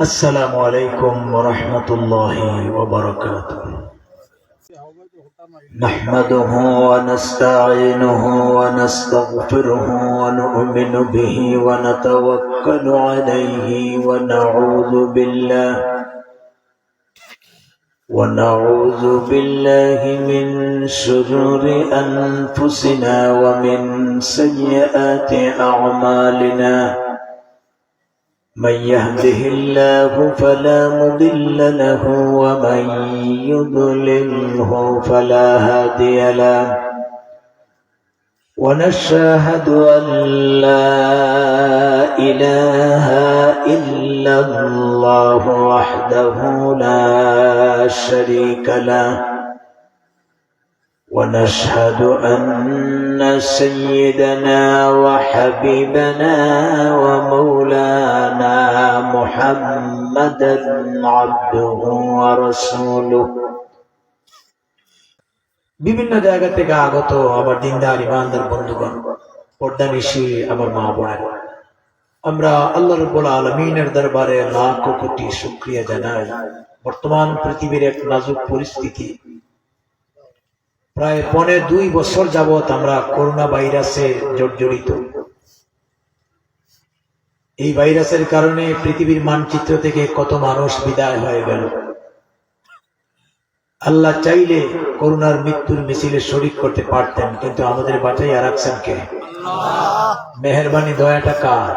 السلام عليكم ورحمة الله وبركاته. نحمده ونستعينه ونستغفره ونؤمن به ونتوكل عليه ونعوذ بالله من شرور أنفسنا ومن سيئات أعمالنا. من يهده الله فلا مضل له ومن يضلله فلا هادي له. ونشهد أن لا إله إلا الله وحده لا شريك له. ونشهد أن سيدنا وحبيبنا ومولانا محمدا عبده ورسوله. বিভিন্ন জায়গা থেকে আগত আমার দিনদার ইমানদার বন্ধুগণ, পর্দানিশী আমার মা বোনেরা, আমরা আল্লাহ রাব্বুল আলামিনের দরবারে লাখ কোটি শুকরিয়া জানাই। বর্তমান পৃথিবীর এক নাজুক পরিস্থিতি, প্রায় 2.5 বছর যাবত আমরা করোনা ভাইরাসে জর্জরিত। এই ভাইরাসের কারণে পৃথিবীর মানচিত্র থেকে কত মানুষ বিদায় হয়ে গেল। আল্লাহ চাইলে করোনার মৃত্যুর মিছিলে শরীক করতে পারতেন, কিন্তু আমাদের বাঁচাইয়া রাখছেন কে? মেহেরবানি দয়াটা কার?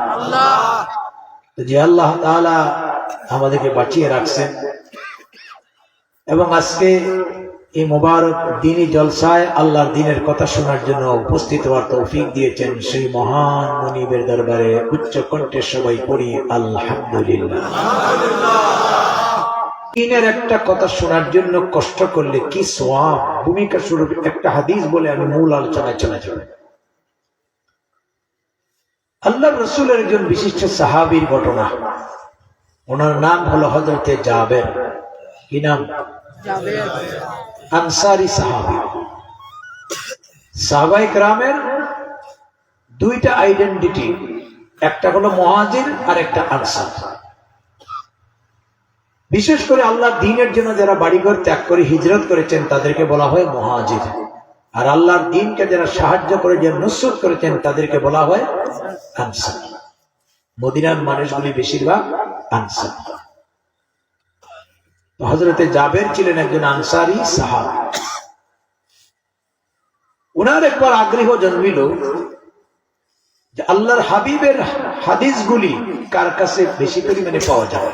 যে আল্লাহ তাআলা আমাদেরকে বাঁচিয়ে রাখছেন এবং আজকে এই মোবারক দিনী জলসায় আল্লাহর দ্বীনের কথা শোনার জন্য উপস্থিত হওয়ার তৌফিক দিয়েছেন, সেই মহান মুনিবের দরবারে উচ্চ কণ্ঠে সবাই পড়ি আলহামদুলিল্লাহ। দ্বীনের একটা কথা শোনার জন্য কষ্ট করলে কি সওয়াব, ভূমিকা স্বরূপ একটা হাদিস বলে আমি মূল আলোচনায় চলে যাব। আল্লাহর রাসূলের একজন বিশিষ্ট সাহাবীর ঘটনা। ওনার নাম হলো হযরতে জাবের। কি নাম? জাবের। আনসারী সাহাবী। সাহাবায়ে কেরামের দুইটা আইডেন্টিটি, একটা হলো মুহাজির আর একটা আনসার। বিশেষ করে আল্লাহর দ্বীনের জন্য যারা বাড়িঘর ত্যাগ করে হিজরত করেছেন তাদেরকে বলা হয় মুহাজির, আর আল্লাহর দ্বীনকে যারা সাহায্য করে, যারা নুসরত করেছেন তাদেরকে বলা হয় আনসার। মদিনার মানুষগুলি বেশিরভাগ আনসার। হযরতে জাবের ছিলেন একজন আনসারী সাহাবী। উনার একবার আগ্রহ জন্মিল যে আল্লাহর হাবিবের হাদিসগুলি কার কাছে বেশি পরিমাণে পাওয়া যায়।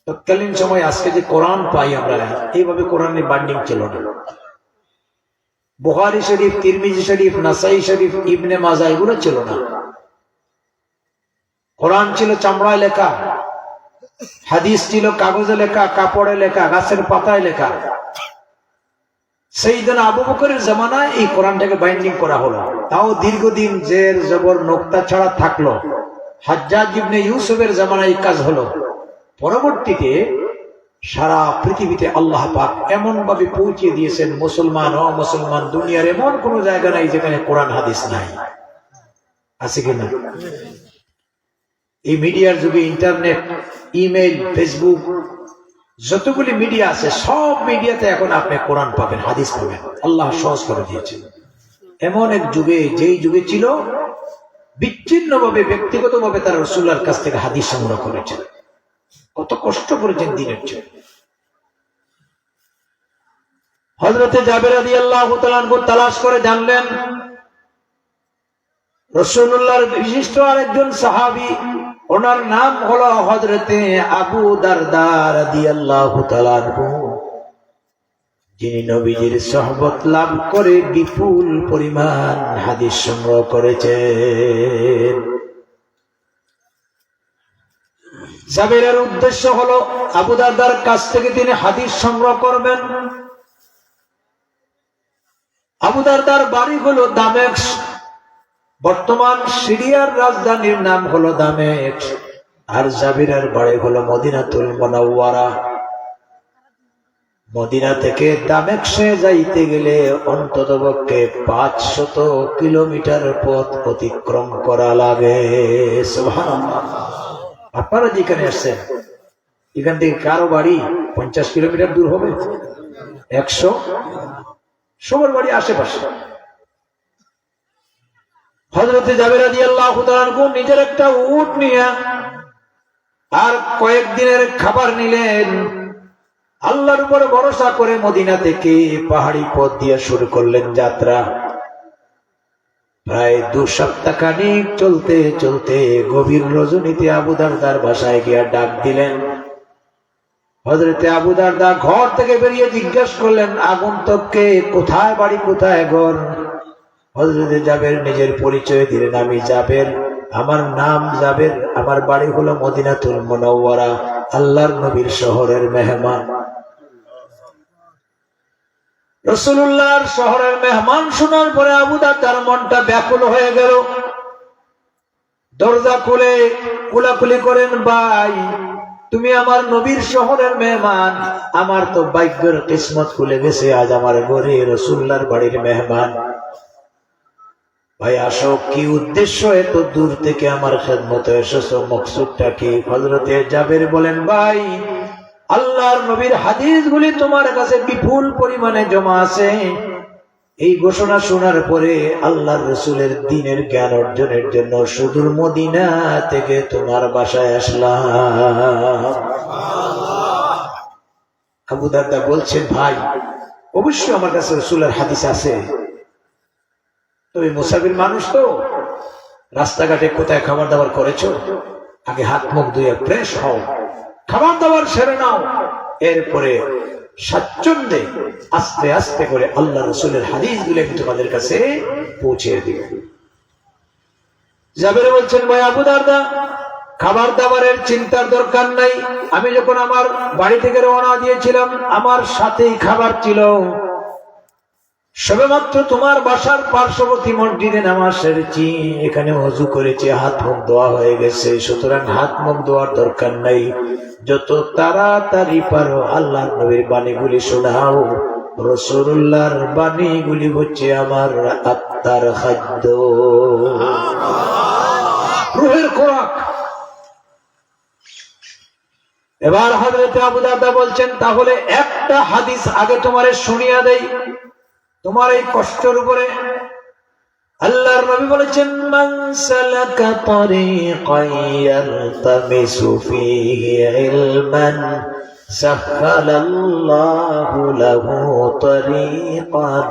তৎকালীন সময় আজকে যে কোরআন পাই আমরা, এইভাবে কোরআনের বান্ডিং ছিল না। বুখারী শরীফ, তিরমিজি শরীফ, নাসাই শরীফ, ইবনে মাজাহ এগুলো ছিল না। কোরআন ছিল চামড়ায় লেখা, হাদিস ছিল কাগজে লেখা, কাপড়ে লেখা, গাছের পাতায় লেখা। সাইয়েদনা আবু বকরের জামানায় এই কোরআনটাকে বাইন্ডিং করা হলো, তাও দীর্ঘদিন জের জবর নোক্তা ছাড়া থাকলো। হাজ্জাজ ইবনে ইউসুফের জামানায় কাজ হলো। পরবর্তীতে সারা পৃথিবীতে আল্লাহ পাক এমন ভাবে পৌঁছে দিয়েছেন, মুসলমান ও মুসলমান দুনিয়ার এমন কোন জায়গা নাই যেখানে কোরআন হাদিস নাই। আছে কিনা? এই মিডিয়ার যুগে ইন্টারনেট, ইমেইল, ফেসবুক, যতগুলি মিডিয়া আছে সব মিডিয়াতে এখন আপনি কোরআন পাবেন, হাদিস পাবেন। আল্লাহ সহজ করে দিয়েছেন। এমন এক যুগে, যেই যুগে ছিল বিচ্ছিন্নভাবে ব্যক্তিগতভাবে তারা রাসূলের কাছ থেকে হাদিস সংগ্রহ করেছেন, কত কষ্ট করেছেন দ্বীনের জন্য। হযরতে জাবের রাদিয়াল্লাহু তাআলা আনহু তালাশ করে জানলেন রাসূলুল্লাহর বিশিষ্ট আরেকজন সাহাবী, ওনার নাম হলো হযরতে আবু দারদা রাদিয়াল্লাহু তাআলা আনহু, যিনি নবীজির সোহবত লাভ করে বিপুল পরিমাণ হাদিস সংগ্রহ করেছেন। জাবেরের উদ্দেশ্য হলো আবু দারদার কাছ থেকে তিনি হাদিস সংগ্রহ করবেন। আবু দারদার বাড়ি হলো দামেস্ক, বর্তমান সিরিয়ার রাজধানীর নাম হলো দামেস্ক, আর জাবেরের বাড়ি হলো মদিনাতুল মুনাওয়ারা। মদিনা থেকে দামেস্কে যাইতে গেলে অন্ততপক্ষে 500 কিলোমিটার পথ অতিক্রম করা লাগে। সুবহানাল্লাহ। আপনারা যেখানে আসছেন এখান থেকে কারো বাড়ি 50 কিলোমিটার দূর হবে, 100, সবার বাড়ি আশেপাশে। হযরতে জাবের রাদিয়াল্লাহু তাআলা আনহু নিজের একটা উট নিয়ে আর কয়েকদিনের খাবার নিলেন, আল্লাহর উপর ভরসা করে মদিনা থেকে পাহাড়ি পথ দিয়ে শুরু করলেন যাত্রা। প্রায় 2 সপ্তাহ খানিক চলতে চলতে গভীর রজনীতে আবু দারদার বাসায় গিয়ে ডাক দিলেন। হযরতে আবু দারদা ঘর থেকে বেরিয়ে জিজ্ঞাসা করলেন আগন্তুককে, কোথায় বাড়ি, কোথায় ঘর? হযরতে জাবের নিজের পরিচয় দিলেন, আমি জাবের, আমার নাম জাবের, আমার বাড়ি হলো মদিনাতুল মুনাওয়ারা, আল্লাহর নবীর শহরের মেহমান। রাসূলুল্লাহর শহরের মেহমান শোনার পরে আবু দারদার মনটা ব্যাকুল হয়ে গেল। দরজা খুলে কুলাকুলি করেন, ভাই তুমি আমার নবীর শহরের মেহমান, আমার তো ভাগ্যের কিসমত খুলে গেছে, আজ আমার ঘরে রাসূলুল্লাহর বাড়ির মেহমান। ভাই আসো, কি উদ্দেশ্য এত দূর থেকে আমার খেদমতে এসেছো, মকসুদটা কি? হযরতে জাবের বলেন, ভাই আল্লাহর নবীর হাদিসগুলি তোমার কাছে বিপুল পরিমাণে জমা আছে। এই ঘোষণা শোনার পরে আল্লাহর রাসূলের দ্বীনের জ্ঞান অর্জনের জন্য সুদূর মদিনা থেকে তোমার বাসায় আসলাম। আবু দারদা বলছেন, ভাই অবশ্যই আমার কাছে রাসূলের হাদিস আছে, তবে মুসাফির মানুষ তো, রাস্তাঘাটে কোথায় খাবার দাবার করেছো, আগে হাত মুখ ধুয়ে ফ্রেশ হও, খাবার দাবার সেরে নাও, এরপরে স্বাচ্ছন্দ্যে আস্তে আস্তে করে আল্লাহ রাসূলের হাদিসগুলো আমি তোমাদের কাছে পৌঁছে দিব। জাবের বলছেন, ভাই আবু দারদা খাবার দাবারের চিন্তার দরকার নাই, আমি যখন আমার বাড়ি থেকে রওনা দিয়েছিলাম আমার সাথেই খাবার ছিল, সবেমাত্র তোমার বাসার পার্শ্ববর্তী মসজিদে নামাজ সেরেছি, এখানে ওযু করেছি, হাত মুখ ধোয়া হয়ে গেছে, সুতরাং হাত মুখ ধোয়ার দরকার নাই, যত তাড়াতাড়ি পারো আল্লাহর নবীর বাণীগুলি শোনাও, রাসূলুল্লাহর বাণীগুলি হচ্ছে আমার আত্মার খাদ্য, রূহের খোরাক। এবার হযরত আবু দারদা বলছেন, তাহলে একটা হাদিস আগে তোমারে শুনিয়া দেই তোমার এই কষ্টের উপরে। আল্লাহর নবী বলেছেন, মান সালাকা তারিকান ইয়ালতামিসু ফীহি ইলমান সাহহালাল্লাহু লাহু তারিকান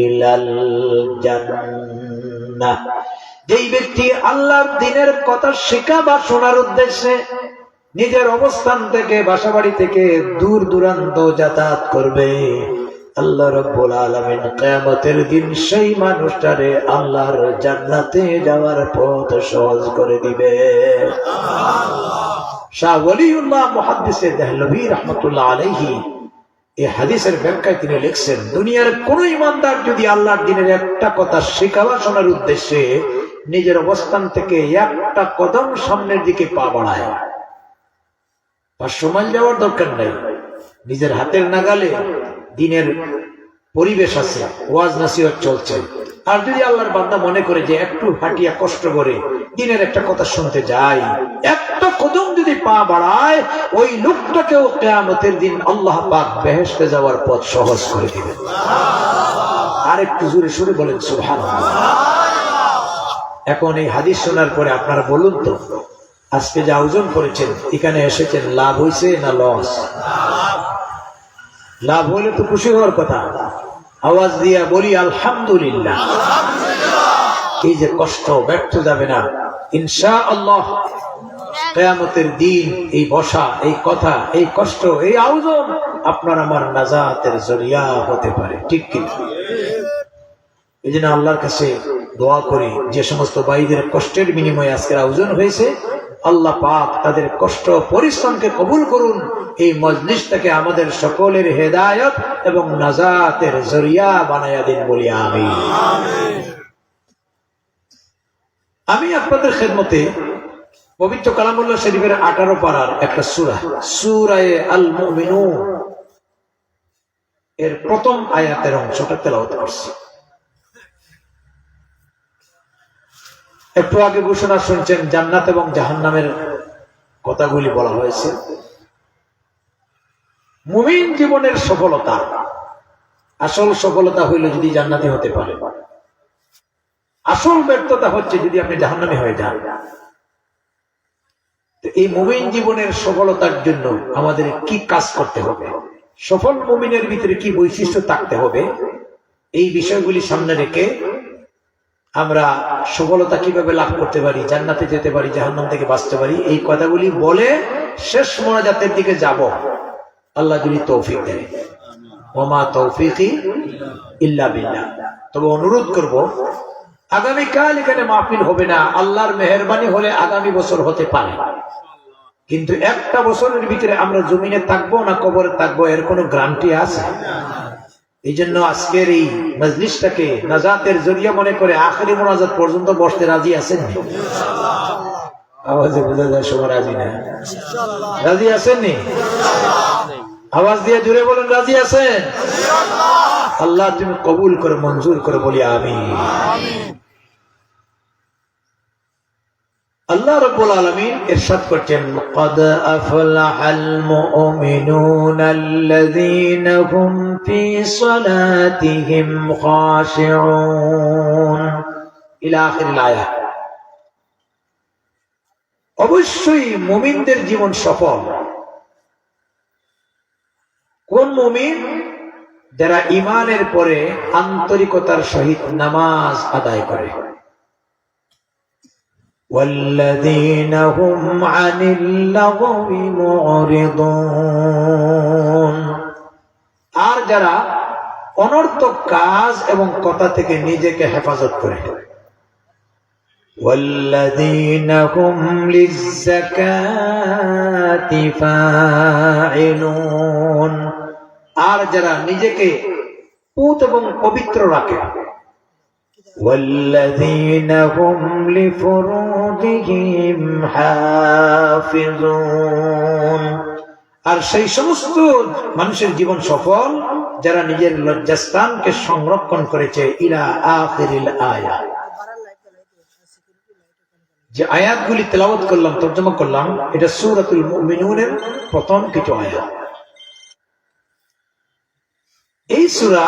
ইলাল জান্নাহ। যেই ব্যক্তি আল্লাহর দ্বীনের কথা শেখা বা শোনার উদ্দেশ্যে নিজের অবস্থান থেকে বাসাবাড়ি থেকে দূর দূরান্ত যাতায়াত করবে, আল্লাহ রাব্বুল আলামিন কিয়ামতের দিন সেই মানুষটারে আল্লাহর জান্নাতে যাওয়ার পথ সহজ করে দিবে। শাহ ওলিউল্লাহ মুহাদ্দিসে দেহলভী রাহমাতুল্লাহ আলাইহি এই হাদিসের ব্যাখ্যায় তিনি লিখছেন, দুনিয়ার কোন ইমানদার যদি আল্লাহর দ্বীনের একটা কথা শেখা বা শোনার উদ্দেশ্যে নিজের অবস্থান থেকে একটা কদম সামনের দিকে পা বাড়ায়, 500 মাইল যাওয়ার দরকার নাই, নিজের হাতের নাগালে দ্বীনের পরিবেশ আছে, ওয়াজ নসিহত চলছে, আর যদি আল্লাহর বান্দা মনে করে যে একটু হাঁটিয়া কষ্ট করে দ্বীনের একটা কথা শুনতে যায়, একটা কদম যদি পা বাড়ায়, ওই লোকটাকেও কিয়ামতের দিন আল্লাহ পাক বেহেশতে যাওয়ার পথ সহজ করে দিবেন। আর একটু জোরে সুরে বলেন সুবহানাল্লাহ। এখন এই হাদিস শোনার পরে আপনারা বলুন তো, আজকে যে আয়োজন করেছেন, এখানে এসেছেন, লাভ হয়েছে না লস? লাভ হইলে তো খুশি হওয়ার কথা, আওয়াজ দিয়া বলি আলহামদুলিল্লাহ। এই যে কষ্ট ব্যর্থ যাবে না ইনশাআল্লাহ। কিয়ামতের দিন এই বসা, এই কথা, এই কষ্ট, এই আয়োজন আপনার আমার নাজাতের জরিয়া হতে পারে, ঠিক কি? এই জন্য আল্লাহর কাছে দোয়া করি, যে সমস্ত ভাইদের কষ্টের বিনিময়ে আজকের আয়োজন হয়েছে, আল্লাহ পাক তাদের কষ্ট পরিশ্রমকে কবুল করুন, এই মজলিসটাকে আমাদের সকলের হেদায়েত এবং নাজাতের জরিয়া বানায়া দিন বলি আমিন। আমি আপনাদের খেদমতে পবিত্র কালামুল্লাহ শরীফের 18 পারার একটা সূরা, সূরা আল মুমিনুন এর প্রথম আয়াতের অংশটা তেলাওয়াত করছি। একটু আগে ঘোষণা শুনছেন, জান্নাত এবং জাহান্নামের কথাগুলি বলা হয়েছে। মুমিন জীবনের সফলতা, আসল সফলতা হইল যদি জান্নাতি হতে পারে, আসল ব্যর্থতা হচ্ছে যদি আপনি জাহান্নামী হয়ে যান। এই মুমিন জীবনের সফলতার জন্য আমাদের কি কাজ করতে হবে, সফল মুমিনের ভিতরে কি বৈশিষ্ট্য থাকতে হবে, এই বিষয়গুলি সামনে রেখে আমরা সফলতা কিভাবে লাভ করতে পারি, জান্নাতে যেতে পারি, জাহান্নাম থেকে বাঁচতে পারি, এই কথাগুলি বলে শেষ মোনাজাতের দিকে যাব, আল্লাহ যদি তৌফিক দেয়। ওমা তৌফিকি ইল্লা বিল্লাহ। তবে অনুরোধ করব, আগামীকাল এখানে মাহফিল হবে না, আল্লাহর মেহেরবানি হলে আগামী বছর হতে পারে, কিন্তু একটা বছরের ভিতরে আমরা জমিনে থাকবো না কবরে থাকবো এর কোনো গ্যারান্টি আছে? এই জন্য আজকের এই মজলিসটাকে নাজাতের জরিয়া মনে করে আখেরি মোনাজাত পর্যন্ত বসতে রাজি আছেন? আওয়াজে বোঝা যায় সবাই রাজি না। রাজি আছেননি? আওয়াজ দিয়ে জুড়ে বলেন রাজি আছেন? আল্লাহ তুমি কবুল করে মঞ্জুর করে বলি আমিন। আল্লাহ রাব্বুল আলামিন ইরশাদ করছেন, ক্বাদ আফলাহাল মুমিনুনাল্লাযীনা হুম ফী সালাতিহিম খাশিউন ইলা আখিরিল আয়াত। অবশ্যই মুমিনদের জীবন সফল। কোন মুমিন? যারা ঈমানের পরে আন্তরিকতার সহিত নামাজ আদায় করে। والذين هم عن اللغو معرضون, আর যারা অনর্থক কাজ এবং কথা থেকে নিজেকে হেফাজত করে। والذين هم للزكاة فاعلون, আর যারা নিজেকে পুত এবং পবিত্র রাখে। والذين هم لفروجهم حافظون, আর সেই সমস্ত মানুষের জীবন সফল যারা নিজের লজ্জাস্থানকে সংরক্ষণ করেছে। ইলা আখিরিল আয়াত। যে আয়াতগুলি তেলাওয়াত করলাম, তর্জমা করলাম, এটা সূরাতুল মুমিনুনের প্রথম কিছু আয়াত। এই সূরা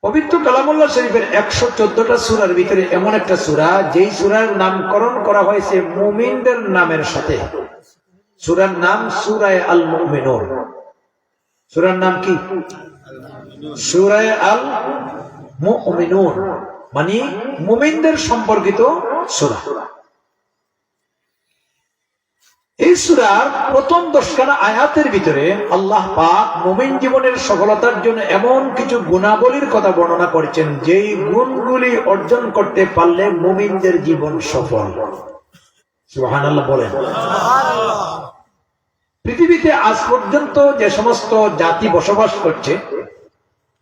পবিত্র কালামুল্লাহ শরীফের 114টা সূরার ভিতরে এমন একটা সূরা যেই সূরার নামকরণ করা হয়েছে মুমিনদের নামের সাথে। সূরার নাম সূরায়ে আল মুমিনুন। সূরার নাম কি? সূরায়ে আল মুমিনুন, মানে মুমিনদের সম্পর্কিত সূরা। এই সূরার প্রথম 10খানা আয়াতের ভিতরে আল্লাহ পাক মুমিন জীবনের সফলতার জন্য এমন কিছু গুণাবলীর কথা বর্ণনা করেছেন যেই গুণগুলি অর্জন করতে পারলে মুমিনদের জীবন সফল। সুবহানাল্লাহ বলেন। পৃথিবীতে আজ পর্যন্ত যে সমস্ত জাতি বসবাস করছে,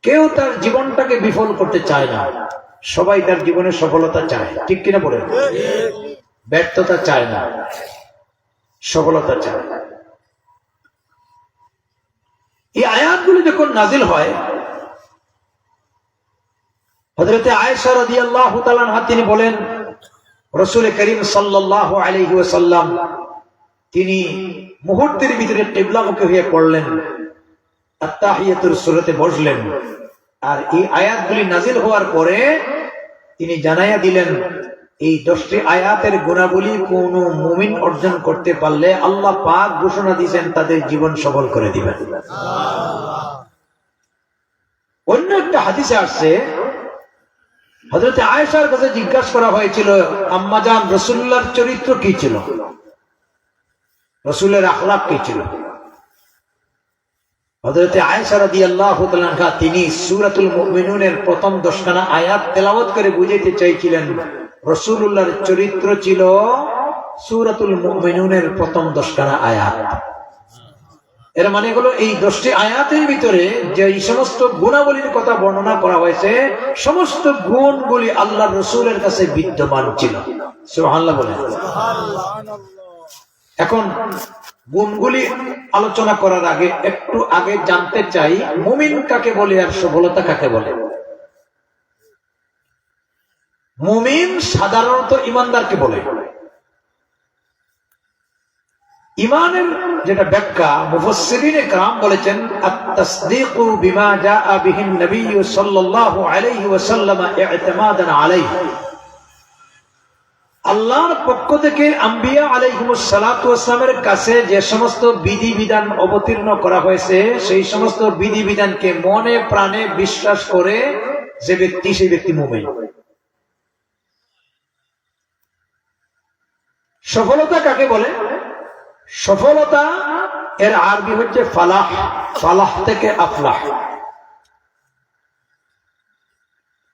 কেউ তার জীবনটাকে বিফল করতে চায় না, সবাই তার জীবনের সফলতা চায়, ঠিক কিনা বলেন? ব্যর্থতা চায় না, সফলতা চায়। এই আয়াতগুলি যখন নাজিল হয়, হযরতে আয়েশা রাদিয়াল্লাহু তাআলা আনহা তিনি বলেন, রাসূল করিম সাল্লাল্লাহু আলাইহি ওয়াসাল্লাম তিনি মুহূর্তের ভিতরে কিবলামুখী হয়ে পড়লেন, আত-তাহিয়াতুর সূরাতে বসলেন, আর এই আয়াতগুলি নাজিল হওয়ার পরে তিনি জানাইয়া দিলেন এই 10টি আয়াতের গুণাবলী কোন মুমিন অর্জন করতে পারলে আল্লাহ পাক ঘোষণা দিয়েছেন তাদের জীবন সফল করে দিবেন। অন্য একটা হাদিসে আসছে, হযরত আয়েশার কাছে জিজ্ঞাসা করা হয়েছিল, আম্মাজান রাসূলুল্লাহর চরিত্র কি ছিল, রাসূলের আখলাক কি ছিল? হযরত আয়েশা রাদিয়াল্লাহু তাআলা আনহা তিনি সূরাতুল মুমিনুনের প্রথম 10খানা আয়াত তেলাওয়াত করে বুঝাইতে চাইছিলেন রাসূলুল্লাহর চরিত্র ছিল সূরাতুল মুমিনুনের প্রথম 10খানা আয়াত। এর মানে হলো এই 10টি আয়াতের ভিতরে যে সমস্ত গুণাবলীর কথা বর্ণনা করা হয়েছে, সমস্ত গুণগুলি আল্লাহর রাসূলের কাছে বিদ্যমান ছিল। সুবহানাল্লাহ বলেন। এখন গুণগুলি আলোচনা করার আগে একটু আগে জানতে চাই মুমিন কাকে বলে আর সফলতা কাকে বলে। মুমিন সাধারণত ইমানদারকে বলে, ইমানের যেটা ব্যাখ্যা মুফাসসিরিনে কেরাম বলেছেন আত-তাসদীকু বিমা জাআ বিহিন নবী সাল্লাল্লাহু আলাইহি ওয়াসাল্লাম ই'তিমাদান আলাইহি, আল্লাহর পক্ষ থেকে আম্বিয়া আলাইহিমুস সালাতু ওয়াস সালামের কাছে যে সমস্ত বিধিবিধান অবতীর্ণ করা হয়েছে সেই সমস্ত বিধিবিধানকে মনে প্রাণে বিশ্বাস করে যে ব্যক্তি, সেই ব্যক্তি মুমিন। সফলতা কাকে বলে? সফলতা এর আরবি হচ্ছে ফালাহ, ফালাহ থেকে আফলাহ।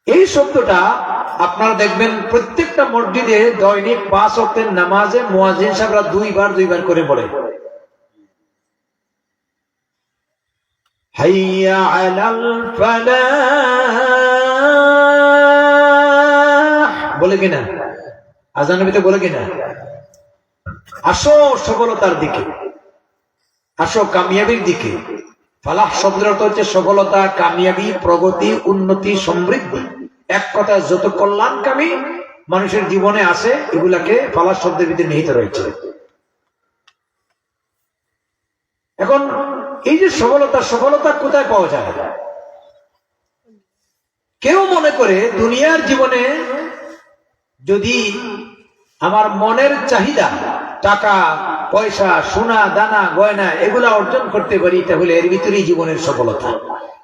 এই শব্দটা আপনারা দেখবেন প্রত্যেকটা মসজিদে দৈনিক 5 ওয়াক্তের নামাজে মুয়াজ্জিন সাহেবরা দুইবার করে বলে হাইয়া আলাল ফালাহ, বলে কিনা? আযানের ভিতরে বলে কিনা? আসো সফলতার দিকে, আসো কামিয়াবির দিকে। ফালাহ শব্দের অর্থ হচ্ছে সফলতা, কামিয়াবি, প্রগতি, উন্নতি, সমৃদ্ধি। এক কথা যত কল্যাণকামী মানুষের জীবনে আসে এগুলাকে ফালাহ শব্দের ভিতরে নিহিত রয়েছে। এখন এই যে সফলতা কোথায় পাওয়া যায়? কেউ মনে করে দুনিয়ার জীবনে যদি আমার মনের চাহিদা, টাকা পয়সা, সোনা দানা গয়না এগুলা অর্জন করতে পারি তাহলে এর ভিতরেই জীবনের সফলতা।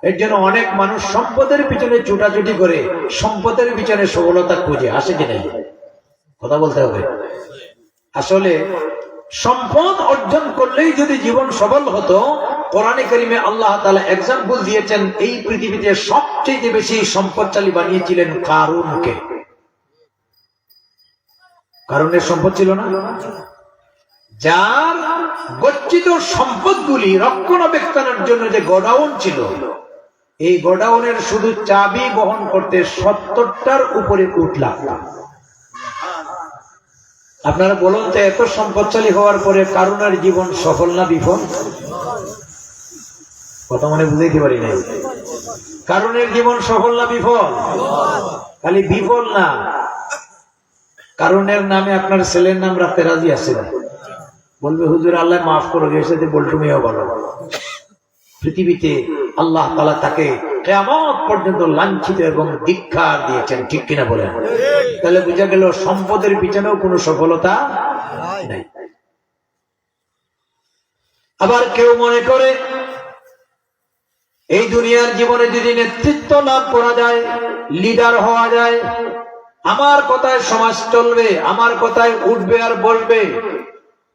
এর জন্য অনেক মানুষ সম্পদের পিছনে ছুটাছুটি করে, সম্পদের পিছনে সফলতা খুঁজে। আসে কি নাই? কথা বলতে হবে। আসলে সম্পদ অর্জন করলেই যদি জীবন সফল হতো, কোরআনে কারিমে আল্লাহ তাআলা এক্সাম্পল দিয়েছেন এই পৃথিবীতে সবচেয়ে বেশি সম্পদশালী বানিয়েছিলেন কারুনকে। কারণের সম্পদ ছিল না, যার গচ্ছিত সম্পদগুলি রক্ষণাবেক্ষণের জন্য যে গোডাউন ছিল, এই গোডাউনের শুধু চাবি বহন করতে 70টার উপরে উট লাগত। আপনারা বলুন তো, এত সম্পদশালী হওয়ার পরে কারুনের জীবন সফল না বিফল? কথা মনে বুঝাইতে পারি নাই। কারুনের জীবন সফল না বিফল? খালি বিফল না, কারণের নামে আপনার ছেলের নাম রাখতে রাজি আছে? বলবে হুজুর আল্লাহ মাফ করে গেছে, বল্টু মিয়াও বলো। পৃথিবীতে আল্লাহ তাআলা তাকে কিয়ামত পর্যন্ত লাঞ্ছিত এবং ধিক্কার দিয়েছেন, ঠিক কিনা বলেন? তাহলে বোঝা গেল সম্পদের পিছনেও কোনো সফলতা নাই। আবার কেউ মনে করে এই দুনিয়ার জীবনে যদি নেতৃত্ব লাভ করা যায়, লিডার হওয়া যায়, আমার কথায় সমাজ চলবে, আমার কথায় উঠবে আর বলবে,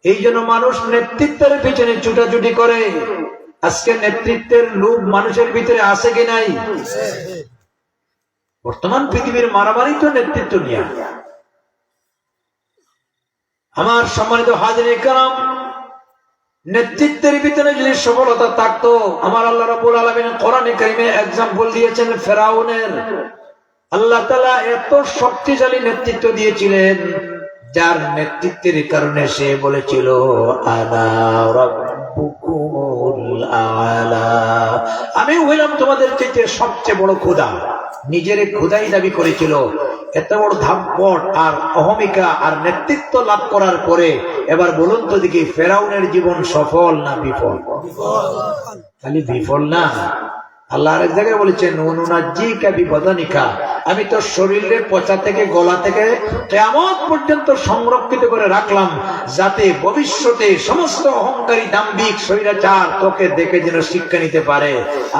এই জন্য মানুষ নেতৃত্বের পিছনে ছুটাছুটি করে। আজকে নেতৃত্বের লোভ মানুষের ভিতরে আছে কি নাই? বর্তমান পৃথিবীর মারামারি তো নেতৃত্ব নিয়ে। আমার সম্মানিত হাজিরে কেরাম, নেতৃত্বের ভিতরে যদি সফলতা থাকতো, আমার আল্লাহ রাব্বুল আলামিন কোরআনে কারিমে এক্সাম্পল দিয়েছেন ফেরাউনের। আল্লাহ তাআলা এত শক্তিশালী নেতৃত্ব দিয়েছিলেন, যার নেতৃত্বের কারণে সে বলেছিল আনা রাব্বুকুমুল আলা, আমি হইলাম তোমাদের চাইতে সবচেয়ে বড় খোদা। নিজের খোদাই দাবি করেছিল। এত বড় ধাপ্পট আর অহমিকা আর নেতৃত্ব লাভ করার পরে এবার বলুন তো দেখি, ফেরাউনের জীবন সফল না বিফল? খালি বিফল না, আল্লাহ আরেক জায়গায় বলেছেন ওয়ানুনাজ্জিকা বিবাদানিকা, আমি তো শরীরে পচা থেকে গলা থেকে কিয়ামত পর্যন্ত সংরক্ষিত করে রাখলাম, যাতে ভবিষ্যতে সমস্ত অহংকারী দাম্ভিক স্বৈরাচার তোকে দেখে যেন শিক্ষা নিতে পারে।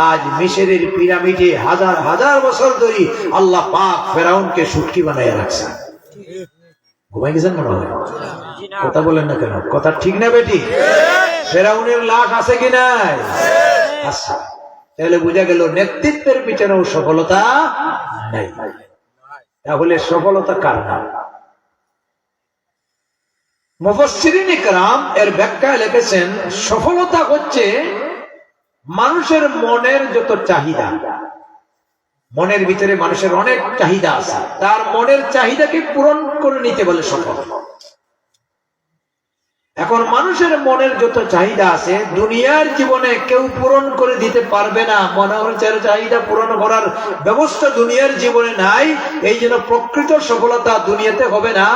আজ মিশরের পিরামিডে হাজার হাজার বছর ধরে আল্লাহ পাক ফেরাউনকে সুটকি বানাইয়া রাখছে। ঘুমাই গেছেন মনে হয়? কথা বলেন না কেন? কথা ঠিক না বেটি? ফেরাউনের লাশ আছে কি নাই? আছে। তাহলে বোঝা গেল নেতৃত্বের পিছনেও সফলতা নাই। তাহলে সফলতা কার নাম? মুফাসসিরিনে কেরাম এর ব্যাখ্যায় লিখেছেন, সফলতা হচ্ছে মানুষের মনের যত চাহিদা। মনের ভিতরে মানুষের অনেক চাহিদা আছে, তার মনের চাহিদাকে পূরণ করে নিতে বলে সফল। এখন মানুষের মনের যত চাহিদা আছে দুনিয়ার জীবনে কেউ পূরণ করে দিতে পারবে না। মনের চাহিদা পূরণ করার ব্যবস্থা দুনিয়ার জীবনে নাই, এই জন্য প্রকৃত সফলতা দুনিয়াতে হবে না।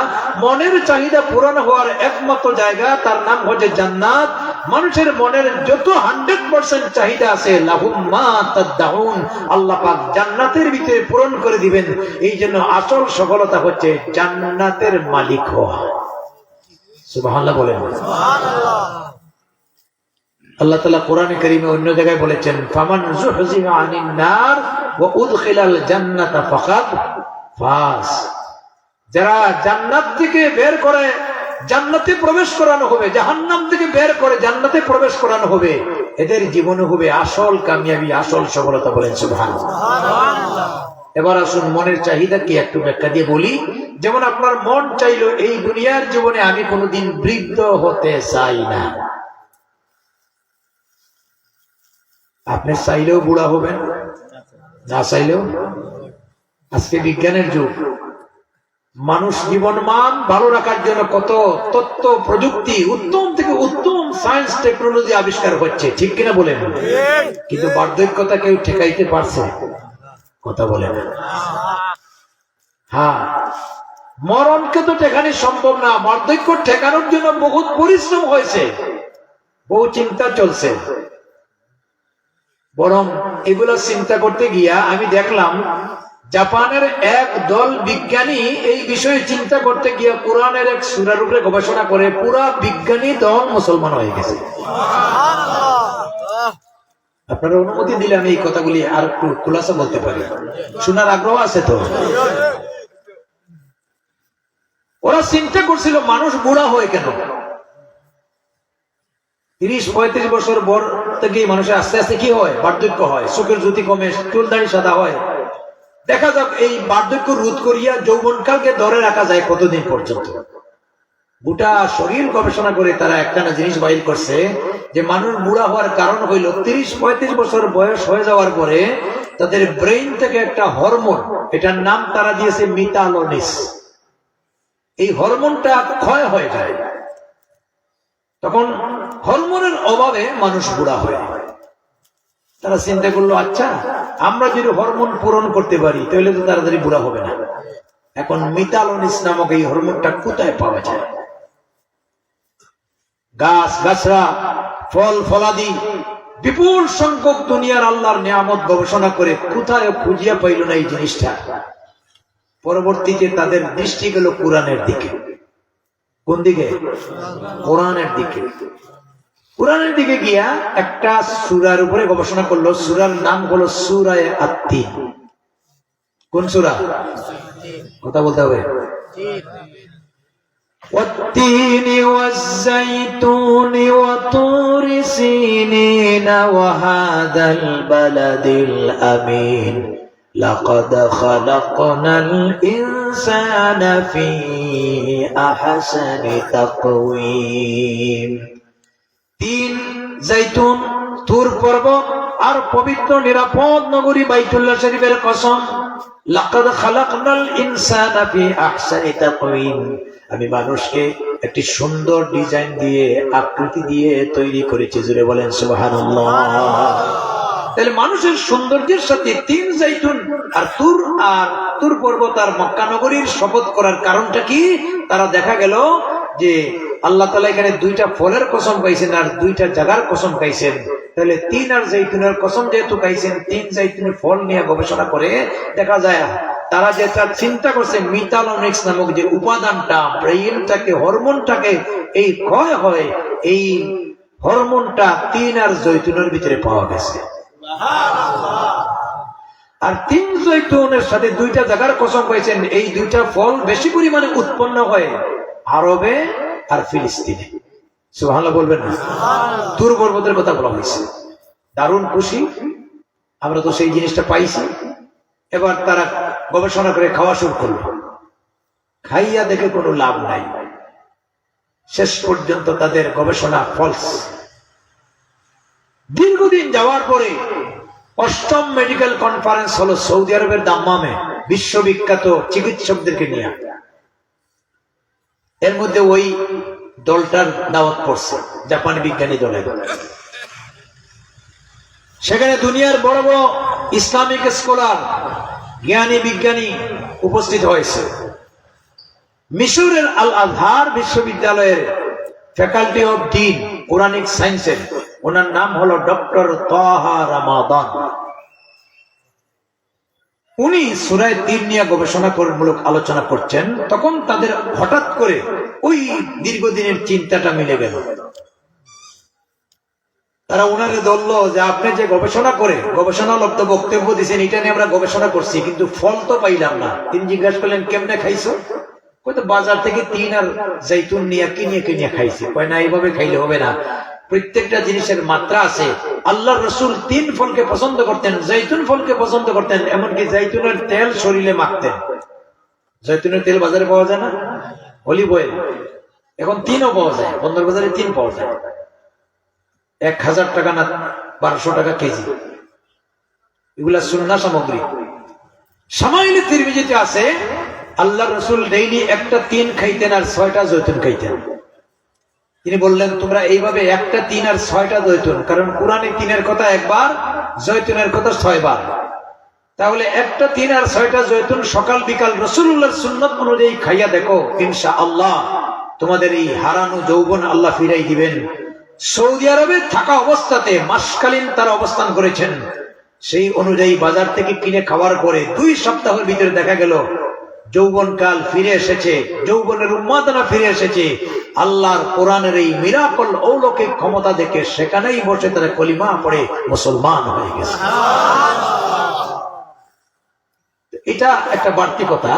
মনের চাহিদা পূরণ হওয়ার একমাত্র জায়গা, তার নাম হচ্ছে জান্নাত। মানুষের মনের যত 100% চাহিদা আছে লাহুম মা তাদউন, আল্লাহ পাক জান্নাতের ভিতরে পূরণ করে দিবেন। এই জন্য আসল সফলতা হচ্ছে জান্নাতের মালিক হওয়া। সুবহানাল্লাহ বলেন। আল্লাহ তাআলা কোরআনে কারীমে অন্য জায়গায় বলেছেন, ফামান যুহজিহা আনিন নার ওয়া উদখিলাল জান্নাতা ফাকাদ ফাজ। যারা জান্নাত থেকে বের করে জান্নাতে প্রবেশ করানো হবে, জাহান্নাম থেকে বের করে জান্নাতে প্রবেশ করানো হবে, এদের জীবনে হবে আসল কামিয়াবি, আসল সফলতা। বলেন সুবহানাল্লাহ। এবার আসুন মনের চাহিদা কি একটু ব্যাখ্যা দিয়ে বলি। যেমন আপনার মন চাইলো এই দুনিয়ার জীবনে আমি কোনোদিন বৃদ্ধ হতে চাই না, আপনি চাইলেও বুড়া হবেন, না চাইলেও। আজকে বিজ্ঞানের যুগ, মানুষ জীবন মান ভালো রাখার জন্য কত তথ্য প্রযুক্তি, উত্তম থেকে উত্তম সায়েন্স টেকনোলজি আবিষ্কার হচ্ছে, ঠিক কিনা বলেন? কিন্তু বার্ধক্যতা কেউ ঠেকাইতে পারছে? কথা বলে না। হ্যাঁ, মরণকে তো ঠেকানো সম্ভব না, বার্ধক্য ঠেকানোর জন্য বহুত পরিশ্রম হয়েছে, বহু চিন্তা চলছে। বরং এগুলো চিন্তা করতে গিয়া আমি দেখলাম জাপানের এক দল বিজ্ঞানী এই বিষয়ে চিন্তা করতে গিয়া কোরআনের এক সূরার উপরে গবেষণা করে পুরা বিজ্ঞানী দল মুসলমান হয়ে গেছে। আপনারা অনুমতি দিলে আমি এই কথাগুলি আর একটু খুলাসা বলতে পারি, শোনার আগ্রহ আছে তো? ওরা চিন্তা করছিল মানুষ বুড়া হয় কেন? 30-35 বছর বর থেকে মানুষের আস্তে আস্তে কি হয়? বার্ধক্য হয়, চোখের জ্যোতি কমে, চুল দাড়ি সাদা হয়। দেখা যাক এই বার্ধক্য রোধ করিয়া যৌবনকালকে ধরে রাখা যায় কতদিন পর্যন্ত। গোটা শরীর গবেষণা করে তারা একটা জিনিস বাইর করছে যে মানুষ বুড়া হওয়ার কারণ হইল 30-35 বছর বয়স হয়ে যাওয়ার পরে তাদের ব্রেইন থেকে একটা হরমোন, এটার নাম তারা দিয়েছে মিথালোনিস, এই হরমোনটা ক্ষয় হয়ে যায়। তখন হরমোনের অভাবে মানুষ বুড়া হয়। তারা চিন্তা করলো, আচ্ছা আমরা যদি হরমোন পূরণ করতে পারি তাহলে তো তাড়াতাড়ি বুড়া হবে না। এখন মিথালোনিস নামক এই হরমোনটা কোথায় পাওয়া যায়? গাছ গাছরা, ফল ফলাদি, বিপুল সংখ্যক দুনিয়ার আল্লাহর নিয়ামত গবেষণা করে কোথায় খুঁজিয়া পাইল না এই জিনিসটা। পরবর্তীতে তাদের দৃষ্টি গেল কোরআনের দিকে। কোন দিকে? কোরআনের দিকে। কোরআনের দিকে গিয়া একটা সূরার উপরে গবেষণা করলো। সূরার নাম হলো সূরা আত-তিন। কোন সূরা? কথা বলতে হবে। والتين والزيتون وطور سينين وهذا البلد الأمين لقد خلقنا الإنسان في أحسن تقويم। তিন, জৈতুন, তুর পর্বত আর পবিত্র নিরাপদ নগরী বাইতুল্লাহ শরীফের কসম। লাকাদ খালাকনাল ইনসানা ফি আহসানি তাকওয়িম, আমি মানুষকে একটি সুন্দর ডিজাইন দিয়ে, আকৃতি দিয়ে তৈরি করেছি। জুড়ে বলেন সুবহানাল্লাহ। তাহলে মানুষের সৌন্দর্যের সাথে তিন, জৈতুন আর তুর পর্বত আর মক্কা নগরীর শপথ করার কারণটা কি? তারা দেখা গেল যে আল্লাহ তাআলা এখানে দুইটা ফলের কসম খাইছেন আর দুইটা জায়গার কসম খাইছেন। তাহলে তিন আর জৈতুনের কসম যেহেতু খাইছেন, তিন জৈতুনের ফল নিয়ে গবেষণা করে দেখা যায় তারা যেটা চিন্তা করছে মিথালোনিক্স নামক যে উপাদানটা ব্রেইনটাকে, হরমোনটাকে এই ক্ষয় হয়, এই হরমোনটা তিন আর জৈতুনের ভিতরে পাওয়া গেছে। আর তিন জৈতুনের সাথে দুইটা জায়গার কসম খাইছেন, এই দুইটা ফল বেশি পরিমাণে উৎপন্ন হয় আরবে আর ফিলিস্তিনে। সুবহানাল্লাহ বলবেন না? তুর পর্বতের কথা বলা হয়েছে। দারুণ খুশি, আমরা তো সেই জিনিসটা পাইছি। এবার তারা গবেষণা করে খাওয়া শুরু করলো। খাইয়া দেখে কোনো লাভ নাই, শেষ পর্যন্ত তাদের গবেষণা ফলস। দীর্ঘদিন যাওয়ার পরে 8ম মেডিকেল কনফারেন্স হলো সৌদি আরবের দাম্মামে, বিশ্ববিখ্যাত চিকিৎসকদেরকে নিয়ে। এর মধ্যে ওই দলটার দাওয়াত করছে, জাপানি বিজ্ঞানী দলের। সেখানে দুনিয়ার বড় বড় ইসলামিক স্কলার, জ্ঞানী বিজ্ঞানী উপস্থিত হয়েছে। মিশরের আল আজহার বিশ্ববিদ্যালয়ের ফ্যাকাল্টি অফ ডিন কোরআনিক সায়েন্সের, ওনার নাম হলো ডক্টর তাহা রামাদান। উনি সূরা তিন নিয়ে গবেষণামূলক আলোচনা করছেন। তখন তাদের হঠাৎ করে ওই দীর্ঘদিনের চিন্তাটা মিলে গেল। তারা ওনারে ধরল যে আপনি যে গবেষণা করে গবেষণালব্ধ বক্তব্য দিচ্ছেন, এটা নিয়ে আমরা গবেষণা করছি, কিন্তু ফল তো পাইলাম না। তিনি জিজ্ঞাসা করলেন, কেমনে খাইছো? হয়তো বাজার থেকে তিন আর জৈতুন নিয়ে কিনিয়ে খাইছে। কয় না, এইভাবে খাইলে হবে না, প্রত্যেকটা জিনিসের মাত্রা আছে। আল্লাহর রাসূল তিন ফলকে পছন্দ করতেন, জৈতুন ফলকে পছন্দ করতেন, এমনকি জৈতুনের তেল শরীরে মাখতেন। জৈতুনের তেল বাজারে পাওয়া যায় না, অলিভ অয়েল, এখন তিনও পাওয়া যায়, বন্দর বাজারে তিন পাওয়া যায়, 1000 টাকা না 1200 টাকা কেজি। এগুলা সুন্নাহ সামগ্রী। শামাইলে তিরমিজিতে আছে আল্লাহর রাসূল ডেইলি একটা তিন খাইতেন আর 6টা জৈতুন খাইতেন। তিনি বললেন, তোমরা এইভাবে একটা তিন আর 6টা জৈতুন, কারণ কোরআনে তিনের কথা একবার, জৈতুনের কথা 6 বার, তাহলে একটা তিন আর 6টা জৈতুন সকাল বিকাল রাসূলুল্লাহর সুন্নাত অনুযায়ী খাইয়া দেখো, ইনশাআল্লাহ তোমাদের এই হারানো যৌবন আল্লাহ ফিরাই দিবেন। সৌদি আরবে থাকা অবস্থাতে মাসকালীন তারা অবস্থান করেছেন। সেই অনুযায়ী বাজার থেকে কিনে খাওয়ার পরে 2 সপ্তাহের ভিতরে দেখা গেল যৌবন কাল ফিরে এসেছে, যৌবনের উন্মাদনা ফিরে এসেছে। আল্লাহর কোরআনের এই মিরাকল অলৌকিক ক্ষমতা দেখে সেখানেই বসে তারা কলিমা পড়ে মুসলমান হয়ে গেছে। এটা একটা বাড়তি কথা।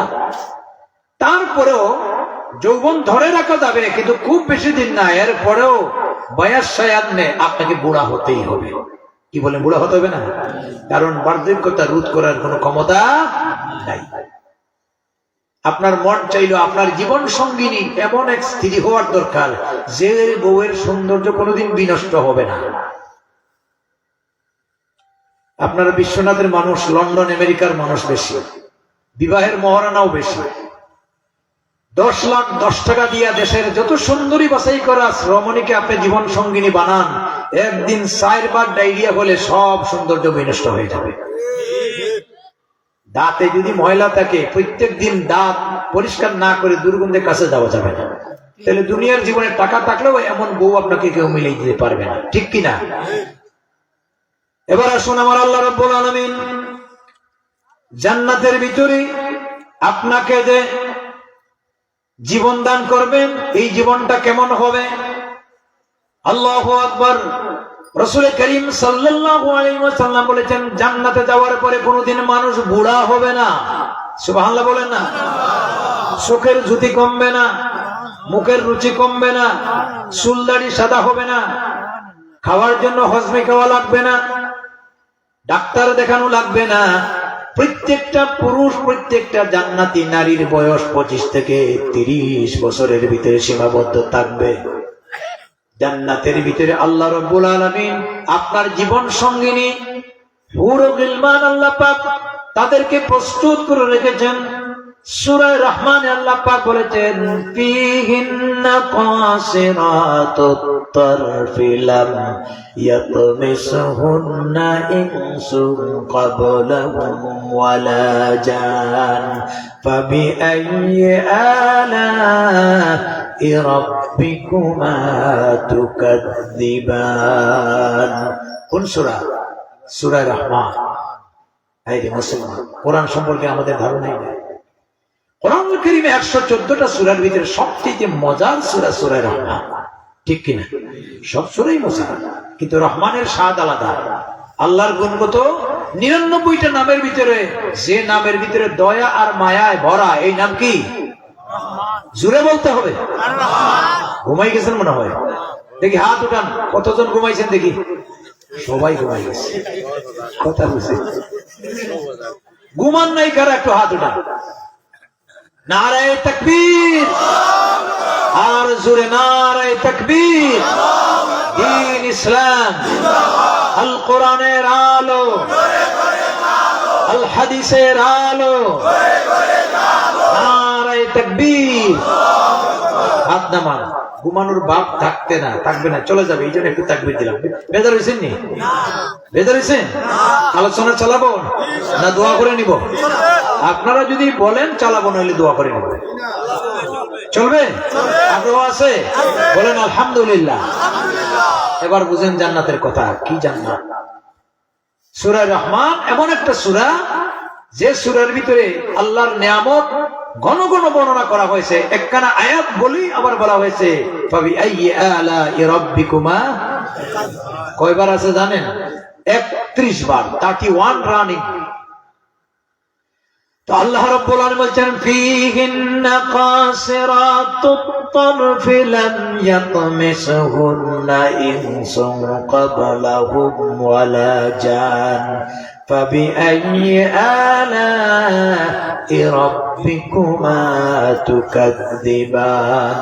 তারপরেও যৌবন ধরে রাখা যাবে, কিন্তু খুব বেশি দিন না। এর পরেও বয়স সায়ান্নে আপনাকে বুড়া হতেই হবে। কি বলেন, বুড়া হতে হবে না? কারণ বার্ধক্যতা রোধ করার কোনো ক্ষমতা নাই। আপনার মন চাইলো আপনার জীবন সঙ্গিনী এমন এক স্ত্রী হওয়ার দরকার যে বউয়ের সৌন্দর্য কোনোদিন বিনষ্ট হবে না। আপনারা বিশ্বনাথের মানুষ, লন্ডন আমেরিকার মানুষ বেশি, বিবাহের মহারণাও বেশি। 10 লাখ 10 টাকা দিয়া দেশের যত সুন্দরী বাছাই করা রমণীকে আপনি জীবন সঙ্গিনী বানান, একদিন 4 বার ডায়রিয়া হলে সব সৌন্দর্য বিনষ্ট হয়ে যাবে। দাঁতে যদি ময়লা থাকে, প্রত্যেক দিন দাঁত পরিষ্কার না করে দুর্গন্ধের কাছে যাওয়া যাবে না। তাহলে দুনিয়ার জীবনে টাকা থাকলেও এমন বউ আপনাকে কেউ মিলিয়ে দিতে পারবে না, ঠিক কিনা? এবার আসুন, আমার আল্লাহ রাব্বুল আলামিন জান্নাতের ভিতরে আপনাকে যে জীবন দান করবেন, এই জীবনটা কেমন হবে? আল্লাহু আকবার। রাসূল করিম সাল্লাল্লাহু আলাইহি ওয়াসাল্লাম বলেছেন, জান্নাতে যাওয়ার পরে কোনোদিন মানুষ বুড়া হবে না। সুবহানাল্লাহ বলেন না? চোখের জ্যোতি কমবে না, মুখের রুচি কমবে না, চুলদাড়ি সাদা হবে না, খাওয়ার জন্য হজমি খাওয়া লাগবে না, ডাক্তার দেখানো লাগবে না। প্রত্যেকটা পুরুষ, প্রত্যেকটা জান্নাতি নারীর বয়স 25 থেকে 30 বছরের ভিতরে সীমাবদ্ধ থাকবে। জান্নাতের ভিতরে আল্লাহ রাব্বুল আলামিন আপনার জীবন সঙ্গিনী হুর গিলমান আল্লাহ পাক তাদেরকে প্রস্তুত করে রেখেছেন। সূরা রহমানে আল্লাহ পাক বলেছেন, ফিহিন্না কাসিরাতুত তারফি লাম ইয়াতমিসহুন্না ইনসুন ক্বাবলাহুম ওয়ালা জান ফাবিআইয়ি আলা'i রাব্বিকুমা তুকাযযিবান। কোন সূরা? সূরা রহমান। এই যে মুসলমান, কোরআন সম্পর্কে আমাদের ধারণাই নেই। কোরআন কারীমে 114টা সূরার ভিতরে সবচেয়ে মজার সূরা সূরা রহমান, ঠিক কিনা? সব সূরাই মজা, কিন্তু রহমানের স্বাদ আলাদা। আল্লাহর গুণগত 99টা নামের ভিতরে যে নামের ভিতরে দয়া আর মায়ায় ভরা, এই নাম কি? জুড়ে বলতে হবে। ঘুমাই গেছেন মনে হয়, দেখি হাত উঠান। কতজন ঘুমাইছেন দেখি? সবাই ঘুমাই গেছে। কথা বুঝে ঘুমান নাই কারা? একটু হাত উঠান। নারায়ে তাকবীর, আর জোরে নারায়ে তাকবীর। দ্বীন ইসলাম, আল কোরআনের আলো, আল হাদিসের আলো, নারায়ে তাকবীর। হাত নামান। ঘুমানোর বাপ থাকবে না, চলে যাবে, এই জন্য একটু তাকবীর দিলাম। বেজার হয়েছেন নি? বেজার হয়েছেন? আলোচনা চালাবো না দোয়া করে নিব? আপনারা যদি বলেন চালাবো, নইলে দোয়া করে নিব। চলবে? আগ্রহ আছে? বলেন আলহামদুলিল্লাহ। এবার বুঝেন জান্নাতের কথা। কি জান্নাত? সূরা রহমান এমন একটা সূরা, যে সূরার ভিতরে আল্লাহর নিয়ামত ঘন ঘন বর্ণনা করা হয়েছে। একখানা আয়াত বলি আবার বলা হয়েছে ফাবিআইয়ি আলাই রাব্বিকুমা। কয়বার আছে জানেন? 31 বার, 31 রানিং। তো আল্লাহ রাব্বুল আলামিন বলছেন ফীহিন্না কাসিরাতুত তারফি লাম ইয়াতমিসহুন্না ইনসুন ক্বাবলাহুম ওয়ালা জান ফাবিআইয়ি আলাই রাব্বিকুমা তুকাযযিবান।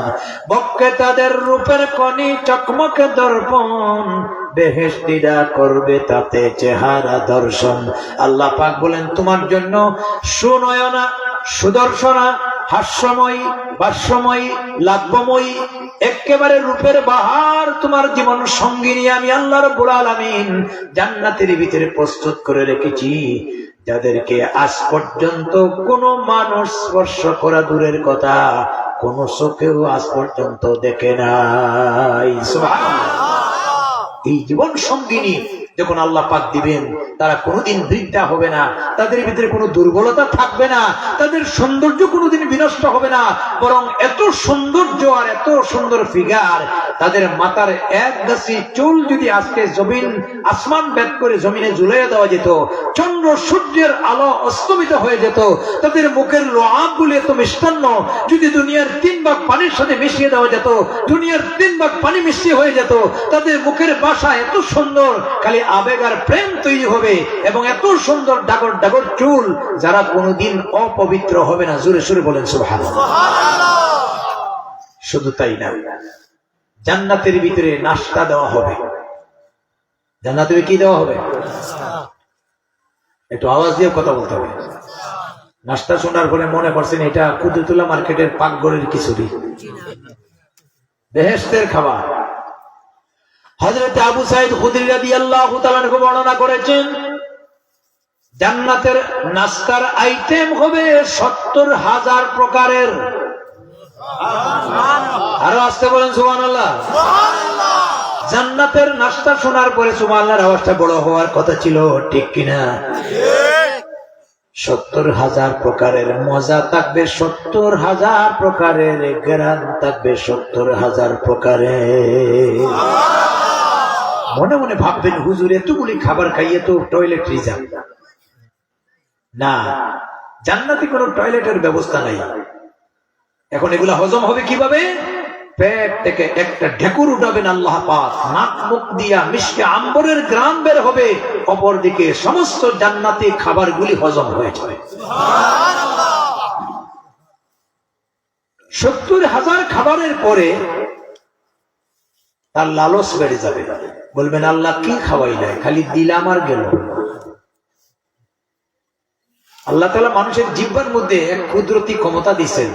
বক্ষে তাদের রূপের খনি, চকমকে দর্পণ, বেহেশতীরা করবে তাতে চেহারা দর্শন। আল্লাহ পাক বলেন তোমার জন্য সুনয়না, সুদর্শনা, হাস্যময়ী, ভাষ্যময়ী, লাভ্যময়ী, একেবারে রূপের বাহার তোমার জীবন সঙ্গিনী আমি আল্লাহ রাব্বুল আলামিন জান্নাতের ভিতরে প্রস্তুত করে রেখেছি, যাদেরকে আজ পর্যন্ত কোনো মানুষ স্পর্শ করা দূরের কথা, কোন চোখেও আজ পর্যন্ত দেখে নাই। সুবহানাল্লাহ। এই জীবন সঙ্গিনী যখন আল্লাহ পাক দিবেন, তারা কোনোদিন বৃদ্ধা হবে না, তাদের ভিতরে কোনো দুর্বলতা থাকবে না, তাদের সৌন্দর্য কোনোদিন বিনষ্ট হবে না, বরং এত সৌন্দর্য আর এত সুন্দর ফিগার, তাদের মাথার এক গাছি চুল যদি আজকে জমিন আসমান ভেদ করে জমিনে ঝুলাইয়া দেওয়া যেত, চন্দ্র সূর্যের আলো অস্তমিত হয়ে যেত, তাদের মুখের লোহাগুলি এত মিষ্টান্ন যদি দুনিয়ার 3 ভাগ পানির সাথে মিশিয়ে দেওয়া যেত, দুনিয়ার 3 ভাগ পানি মিশিয়ে হয়ে যেত, তাদের মুখের ভাষা এত সুন্দর, খালি আবেগ আর প্রেম তৈরি হবে, এবং এত সুন্দর ডাগর ডাগর চুল, যারা কোনোদিন অপবিত্র হবে না। জোরে সুরে বলেন সুবহানাল্লাহ। শুধু তাই না, জান্নাতের ভিতরে নাস্তা দেওয়া হবে। জান্নাতে কি দেওয়া হবে? একটু আওয়াজ দিয়ে কথা বলতে হবে। নাস্তা শোনার পরে মনে করছেন এটা কুতুবুল্লাহ মার্কেটের পাকঘরের খিচুড়ি, বেহেশতের খাবার। হযরত আবু সাঈদ খুদরী রাদিয়াল্লাহু তাআলা আনহু বর্ণনা করেছেন, জান্নাতের নাস্তার আইটেম হবে 70,000 প্রকারের। আরো আসতে বলেন সুবহানাল্লাহ। জান্নাতের নাস্তা শোনার পরে সুবহানাল্লাহর আওয়াজটা বড় হওয়ার কথা ছিল, ঠিক কিনা? 70,000 প্রকারের মজা থাকবে, 70,000 প্রকারের গ্রাম থাকবে, 70,000 প্রকারের। মনে মনে ভাববেন, হুজুর এতগুলি খাবার খাইয়ে তো টয়লেট রিজার্ভ না, জান্নাতে কোনো টয়লেটের ব্যবস্থা নাই। এখন এগুলা হজম হবে কিভাবে? পেট থেকে একটা ঢেকুর উঠাবেন আল্লাহ পাক, নাক মুখ দিয়া মিষ্টি আম্বরের গ্রাম বের হবে, অপর দিকে সমস্ত জান্নাতি খাবারগুলি হজম হয়ে যাবে। সুবহানাল্লাহ। 70,000 খাবারের পরে তার লালস বেড়ে যাবে, বলবেন আল্লাহ কি খাওয়াইলাই, খালি দিলাম আর গেল। আল্লাহ তাআলা মানুষের জিহ্বার মধ্যে এক কুদরতি ক্ষমতা দিয়েছেন,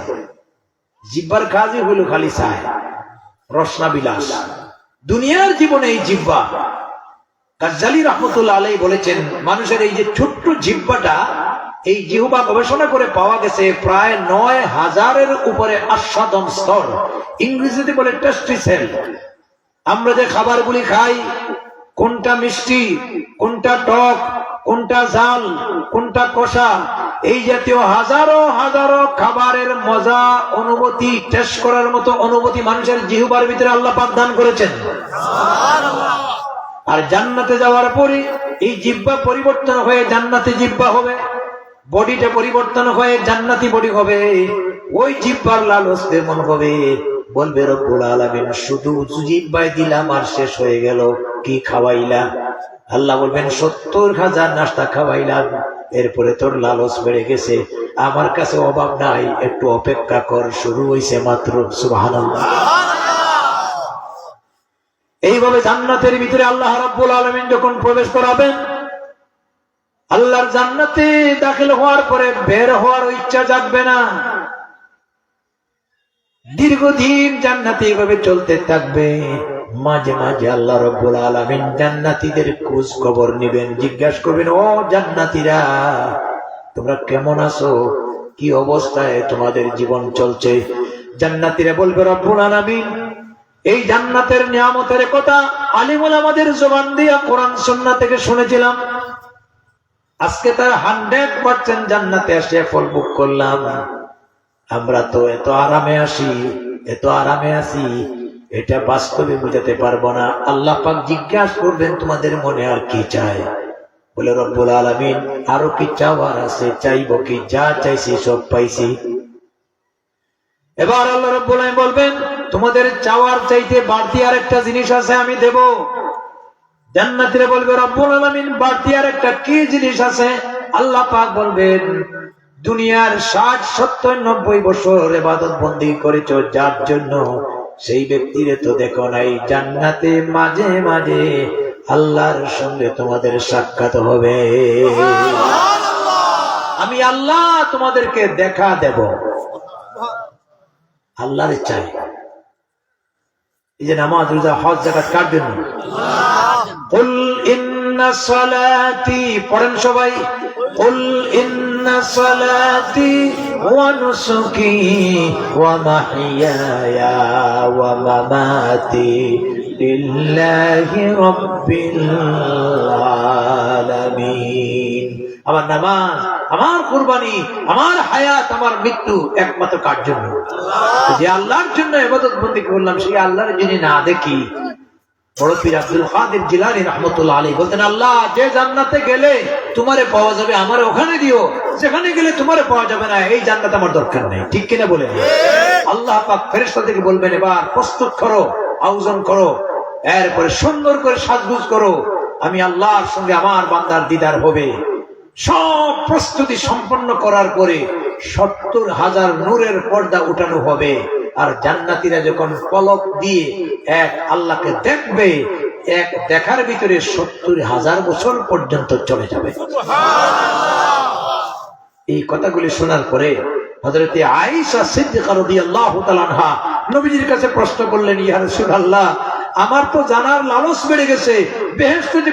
জিহ্বার কাজই হলো খালি চায়, রসনা বিলাস। দুনিয়ার জীবনে এই জিহ্বা, গাজ্জালী রাহমাতুল্লাহ আলাইহি বলেছেন, মানুষের এই যে ছোট্ট জিহ্বাটা, এই জিহ্বা গবেষণা করে পাওয়া গেছে প্রায় 9,000-এর উপরে আস্বাদন স্তর, ইংরেজিতে বলে টেস্টিসেল। আমরা যে খাবারগুলি খাই, কোনটা মিষ্টি, কোনটা টক, কোনটা ঝাল, কোনটা কষা, এই জাতীয় হাজারো হাজারো খাবারের মজা, অনুভূতি, টেস্ট করার মতো অনুভূতি মানুষের জিহ্বার ভিতরে আল্লাহ পাক দান করেছেন। সুবহানাল্লাহ। আর জান্নাতে যাওয়ার পরে এই জিহ্বা পরিবর্তন হয়ে জান্নাতি জিহ্বা হবে, বডিটা পরিবর্তন হয়ে জান্নাতি বডি হবে। ওই জিহ্বার লালস কেমন হবে, বলবে রব্বুল আলামিন শুধু জিহ্বায় দিলাম আর শেষ হয়ে গেল, কি খাওয়াইলা? আল্লাহ বলবেন 70,000 নাস্তা খাওয়াইলাম, এরপরে তোর লালস বেড়ে গেছে, আমার কাছে অভাব নাই, একটু অপেক্ষা কর, শুরু হইছে মাত্র। সুবহানাল্লাহ। এইভাবে জান্নাতের ভিতরে আল্লাহ রাব্বুল আলামিন যখন প্রবেশ করাবেন, আল্লাহর জান্নাতে দাখিল হওয়ার পরে বের হওয়ার ইচ্ছা জাগবে না। দীর্ঘদিন জান্নাতে এভাবে চলতে থাকবে। মাঝে মাঝে আল্লাহ রাব্বুল আলামিন জান্নাতীদের খোঁজ খবর নেবেন, জিজ্ঞাসা করবেন, ও জান্নাতীরা, তোমরা কেমন আছো, কি অবস্থায় তোমাদের জীবন চলছে? জান্নাতীরা বলবে, রব্বুল আলামিন এই জান্নাতের নিয়ামতের কথা আলিমুল আমাদের জবান দিয়া কোরআন সুন্নাহ থেকে শুনেছিলাম, আজকে তার 100% জান্নাতে আসিয়া ফল ভোগ করলাম। আমরা তো এত আরামে আছি, এটা বাস্তবে বুঝাতে পারবো না। আল্লাহ পাক জিজ্ঞাসা করবেন, তোমাদের মনে আর কি চাই? বলে, রব্বুল আলামিন আরো কি চাওয়ার আছে? চাইবো কি? যা চাইছি সব পাইছি। এবার আল্লাহ রাব্বুল আলামিন বলবেন, তোমাদের চাওয়ার চাইতে বাড়তি আর একটা জিনিস আছে, আমি দেব। জান্নাতীরা বলবে, রব্বুল আলামিন বাড়তি আর একটা কি জিনিস আছে? আল্লাহ পাক বলবেন, দুনিয়ার 60, 70, 90 বছর ইবাদত বন্দী করেছো যার জন্য, সেই ব্যক্তিরে তো দেখো নাই। জান্নাতে মাঝে মাঝে আল্লাহর সঙ্গে তোমাদের সাক্ষাৎ হবে। আমি আল্লাহ তোমাদেরকে দেখা দেব। আল্লাহর চাই। এই যে নামাজ, রোজা, হজ, যাকাত কার জন্য? কুল ইন্না সালাতি, পড়েন সবাই, কুল ইন্না সালাতি ওয়া নুসুকি ওয়া মাহইয়ায়া ওয়া মামাতি লিল্লাহি রাব্বিল আলামিন। আমার নামাজ, আমার কুরবানি, আমার হায়াত, আমার মৃত্যু একমাত্র কার জন্য? যে আল্লাহর জন্য ইবাদত বন্দী করলাম, সেই আল্লাহর যিনি না দেখি। বড় পীর আব্দুল কাদের জিলানী রাহমাতুল্লাহ আলাইহি বলতেন, আল্লাহ যে জান্নাতে গেলে তোমারে পাওয়া যাবে, আমারে ওখানে দিও, যেখানে গেলে তোমারে পাওয়া যাবে না, এই জান্নাত আমার দরকার নেই। ঠিক কিনা বলেন? আল্লাহ পাক ফেরেশতাদেরকে বলবেন, এবার প্রস্তুত করো, আয়োজন করো, এরপরে সুন্দর করে সাজগুজ করো, আমি আল্লাহর সঙ্গে আমার বান্দার দিদার হবে। সব প্রস্তুতি সম্পন্ন করার পরে 70,000 নূরের পর্দা উঠানো হবে। আর জান্নাতীরা যখন পলক দিয়ে এক আল্লাহকে দেখবে, এক দেখার ভিতরে 70,000 বছর পর্যন্ত চলে যাবে। এই কথাগুলি শোনার পরে হযরতে আয়েশা সিদ্দিকা রাদিয়াল্লাহু তাআলা আনহা নবীজির কাছে প্রশ্ন করলেন, ইয়া রাসূলুল্লাহ, আমার তো জানার লালস বেড়ে গেছে, বেহেশতে যে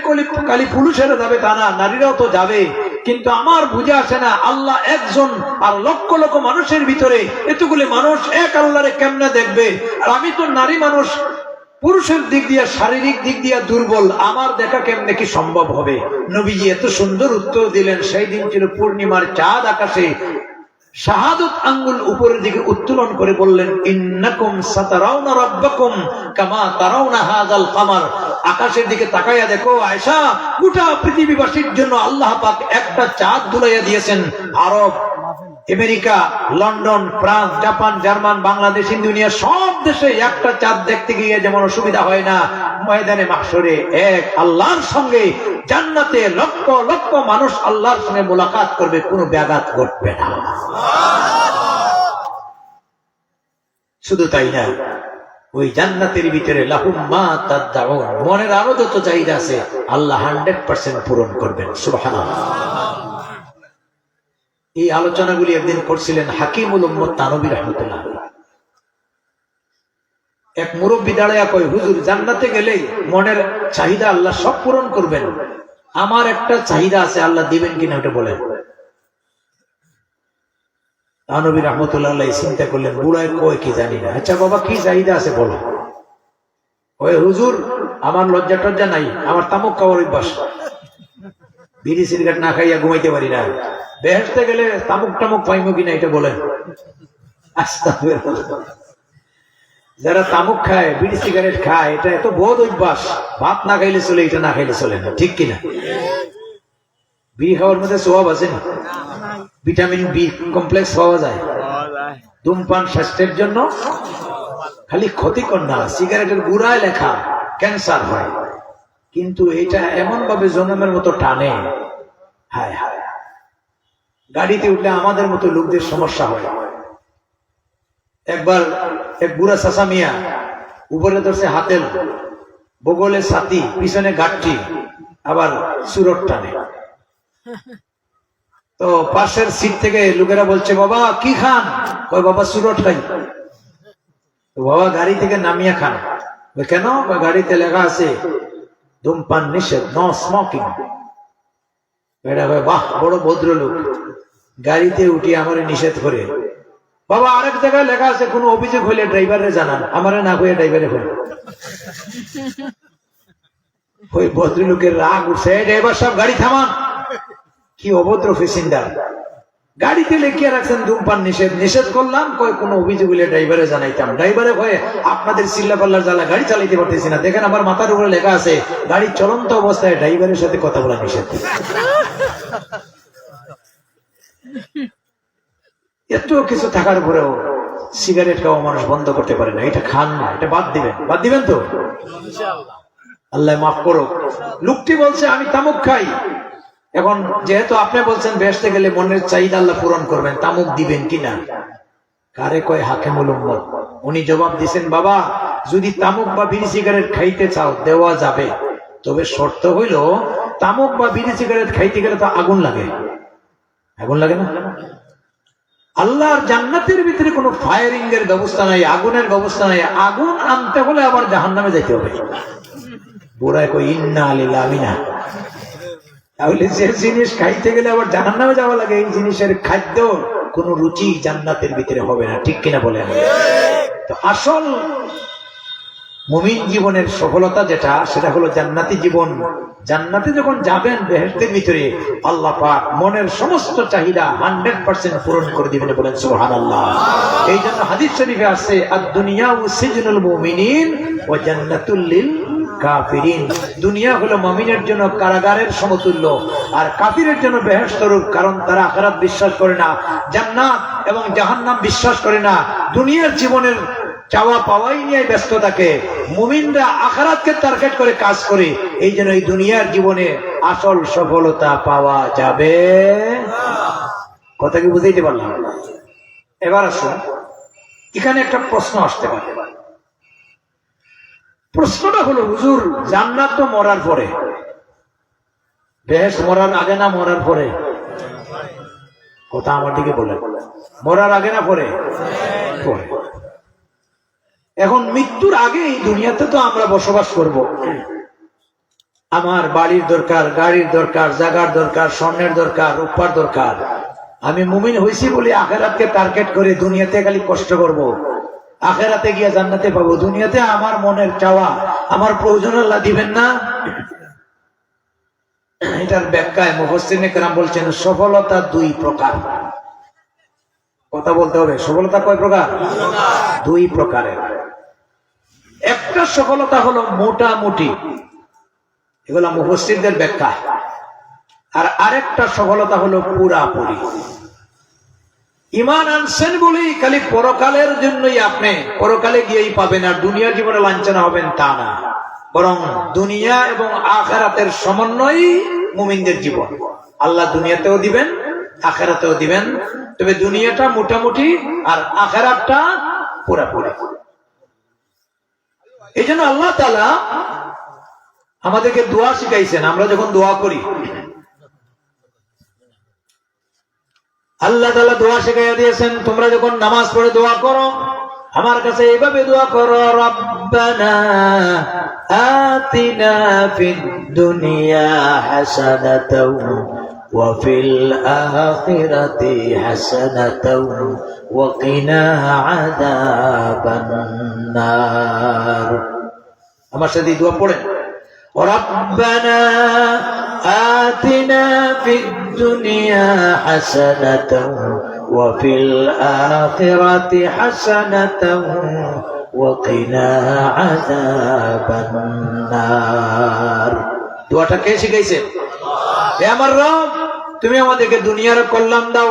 খালি পুরুষেরা যাবে তা না, নারীরাও তো যাবে, কিন্তু আমার বুঝে আসে না, আল্লাহ একজন আর লক্ষ লক্ষ মানুষের ভিতরে এতগুলি মানুষ এক আল্লাহরে কেমনে দেখবে? আর আমি তো নারী মানুষ, পুরুষের দিক দিয়ে, শারীরিক দিক দিয়ে দুর্বল, আমার দেখা কেমনে কি সম্ভব হবে? নবীজি এত সুন্দর উত্তর দিলেন। সেই দিন ছিল পূর্ণিমার চাঁদ আকাশে, শাহাদত আঙ্গুল উপরের দিকে উত্তোলন করে বললেন, ইন্নাকুম সাতারাউনা রাব্বাকুম কামা তারাউনা হাযাল কামার। আকাশের দিকে তাকাইয়া দেখো আয়েশা, গোটা পৃথিবীবাসীর জন্য আল্লাহ পাক একটা চাঁদ দুলাইয়া দিয়েছেন। Arab, America, London, France, Japan, German, Bangladesh, দুনিয়া সব দেশে একটা চাঁদ দেখতে গিয়ে যেমন অসুবিধা হয় না, ময়দানে মাহশরে এক আল্লাহর সঙ্গে জান্নাতে লক্ষ লক্ষ মানুষ আল্লাহর সঙ্গে মোলাকাত করবে, কোনো ব্যাঘাত ঘটবে না। শুধু তাই না, ওই জান্নাতের ভিতরে লাহুম মা তাদউন, মনের আরো যত চাহিদা আছে আল্লাহ 100% পূরণ করবেন। সুবহানাল্লাহ। এই আলোচনাগুলি একদিন করছিলেন হাকিমুল উম্মত তানবী রাহমাতুল্লাহ। এক মুরব্বী দাঁড়াইয়া কয়, হুজুর, জান্নাতে গেলে মনের চাহিদা আল্লাহ সব পূরণ করবেন, আমার একটা চাহিদা আছে, আল্লাহ দিবেন কিনা ওটা বলেন। তানবী রাহমাতুল্লাহ চিন্তা করলেন, বুড়ায় কয় কি জানি না, আচ্ছা বাবা কি চাহিদা আছে বলো। ওই হুজুর, আমার লজ্জা টজ্জা নাই, আমার তামাক খাওয়ার অভ্যাস, বিড়ি সিগারেট না খাইয়া ঘুমাইতে পারি না, বেহেশতে গেলে তামুক টামুক পাইব কিনা এটা বলেন। যারা তামুক খায়, বিড়ি সিগারেট খায়, এটা এত বোধ অভ্যাস, ভাত না খাইলে চলে, এটা না খাইলে চলে না। ঠিক কিনা? বিড়ি খাওয়ার মধ্যে সোয়াব আছে না? ভিটামিন বি কমপ্লেক্স পাওয়া যায়। ধূমপান স্বাস্থ্যের জন্য খালি ক্ষতিকর না, সিগারেটের গুড়ায় লেখা ক্যান্সার হয়, কিন্তু এটা এমন ভাবে জনমের মতো টানে। হায় হায়, গাড়িতে উঠলে আমাদের মতো লোকদের সমস্যা হয়। একবার এক বুড়া চাচা মিয়া, উপরে ধরছে হাতেল, বগলে ছাতি, পিছনে গাঠি, আবার সুরট টানে। তো পাশের সিট থেকে লোকেরা বলছে, বাবা কি খান? কয়, বাবা সুরট খাই। বাবা গাড়ি থেকে নামিয়ে খান। কেন? গাড়িতে লেখা আছে ধূমপান নিষেধ, নো স্মোকিং। এটা বাহ, বড় ভদ্রলোক, গাড়িতে উঠিয়ে আমার নিষেধ করে। বাবা আরেক জায়গায় লেখা আছে কোন অভিযোগ হইলে ড্রাইভারে জানান, আমারে না হয়ে ড্রাইভারে হল। ওই ভদ্রলোকের রাগ উঠছে, ড্রাইভার সব গাড়ি থামান। কি অভদ্র প্যাসেঞ্জার, গাড়িতে লিখিয়ে রাখছেন ধূমপান নিষেধ, নিষেধ করলাম, কয় কোনো অভিযোগ হইলে ড্রাইভারে জানাইতাম। ড্রাইভারে ভয়ে আপনাদের চিল্লা পাল্লার জ্বালা গাড়ি চালাইতে পারতেছি না। দেখেন আমার মাথার উপরে লেখা আছে গাড়ি চলন্ত অবস্থায় ড্রাইভারের সাথে কথা বলা নিষেধ। এত কিছু থাকার পরেও সিগারেট খাওয়া মানুষ বন্ধ করতে পারে না। এটা খান না, এটা বাদ দিবেন, বাদ দিবেন তো আল্লাহ মাফ করো। লোকটি বলছে আমি তামুক খাই। এখন যেহেতু আপনি বলছেন বেহেশতে গেলে মনের চাহিদা আল্লাহ পূরণ করবেন, তামুক দিবেন কিনা? কারে কয় হাকিমুল উম্মত। উনি জবাব দিছেন, বাবা যদি তামুক বা বিড়ি সিগারেট খাইতে চাও দেওয়া যাবে, তবে শর্ত হইল তামুক বা বিড়ি সিগারেট খাইতে গেলে তো আগুন লাগে। আগুন লাগে না? আল্লাহর জান্নাতের ভিতরে কোনো ফায়ারিং এর ব্যবস্থা নাই, আগুনের ব্যবস্থা নাই। আগুন আনতে হলে আবার জাহান্নামে যাইতে হবে। বুড়ায় কই ইন্না লিল্লাহি আমিনা। তাহলে যে জিনিস খাইতে গেলে আবার জাহান্নামে যাওয়া লাগে, এই জিনিসের খাদ্য কোন রুচি জান্নাতের ভিতরে হবে না, ঠিক কিনা বলেন? তো আসল মুমিন জীবনের সফলতা যেটা, সেটা হলো জান্নাতি জীবন। জান্নাতে যখন যাবেন বেহেশতের ভিতরে, আল্লাহ পাক মনের সমস্ত চাহিদা 100% পূরণ করে দিবেন, বলেন সুবহানাল্লাহ। এই জন্য হাদিস শরীফে আছে আদ-দুনিয়া সিজনুল মুমিনিন ওয়া জান্নাতুল লিল কাফিরিন। দুনিয়া হলো মুমিনের জন্য কারাগারের সমতুল্য, আর কাফিরের জন্য বেহেশতরূপ। কারণ তারা আখিরাত বিশ্বাস করে না, জান্নাত এবং জাহান্নাম বিশ্বাস করে না। দুনিয়ার জীবনের চাওয়া পাওয়াই নিয়ে ব্যস্ত থাকে। মুমিনরা আখিরাতকে টার্গেট করে কাজ করে। এই জন্য এই দুনিয়ার জীবনে আসল সফলতা পাওয়া যাবে। কথা কি বুঝাইতে পারলাম? এবার আসুন, এখানে একটা প্রশ্ন আসতে পারে। প্রশ্নটা হলো, হুজুর জান্নাত তো মরার পরে, বেহেশত মরার আগে না মরার পরে? কথা আমার দিকে বলেন, মরার আগে না পরে? পরে। এখন মৃত্যুর আগে এই দুনিয়াতে তো আমরা বসবাস করব। আমার বাড়ির দরকার, গাড়ির দরকার, জায়গার দরকার, স্বর্ণের দরকার, রূপার দরকার। আমি মুমিন হইছি বলে আখিরাতকে টার্গেট করে দুনিয়াতে খালি কষ্ট করব, আখিরাতে গিয়ে জান্নাতে পাবো। দুনিয়াতে আমার মনের চাওয়া, আমার প্রয়োজন আল্লাহ দিবেন না। এটার ব্যাখ্যায় মুফাসসিরিনে কেরাম বলছেন সফলতা দুই প্রকার। কথা বলতে হবে, সফলতা কয় প্রকার? দুই প্রকারের। একটা সফলতা হলো মোটামুটি, এগুলা মুফাসসিরদের ব্যাখ্যা। আর আরেকটা সফলতা হলো পুরাপুরি। ঈমান আনছেন বলেই খালি পরকালের জন্যই আপনি পরকালে গিয়েই পাবেন, আর দুনিয়ার জীবনে লাঞ্ছনা হবেন তা না। বরং দুনিয়া এবং আখিরাতের সমন্বয় মুমিনদের জীবন। আল্লাহ দুনিয়াতেও দিবেন, আখিরাতেও দিবেন, তবে দুনিয়াটা মোটামুটি আর আখিরাতটা পুরাপুরি। এই জন্য আল্লাহ তাআলা আমাদেরকে দোয়া শিখাইছেন। আমরা যখন দোয়া করি, আল্লাহ তাআলা দোয়া শিখাইয়া দিয়েছেন, তোমরা যখন নামাজ পড়ে দোয়া করো, আমার কাছে এইভাবে দোয়া করো, রব্বানা আতিনা ফিদ দুনিয়া হাসানাতাও ওয়া ফিল আখিরাতি হাসানাতাও ওয়া কিনা আযাবান নার। আমার সাথে দোয়া পড়েন, রব্বানা আতিনা ফিদ দুনিয়া হাসানাতাও ওয়া ফিল আখিরাতি হাসানাতাও ওয়া কিনা আযাবান নার। দোয়াটা কে শিখাইছে? হে আমার রব, তুমি আমাদেরকে দুনিয়ার কল্যাণ দাও,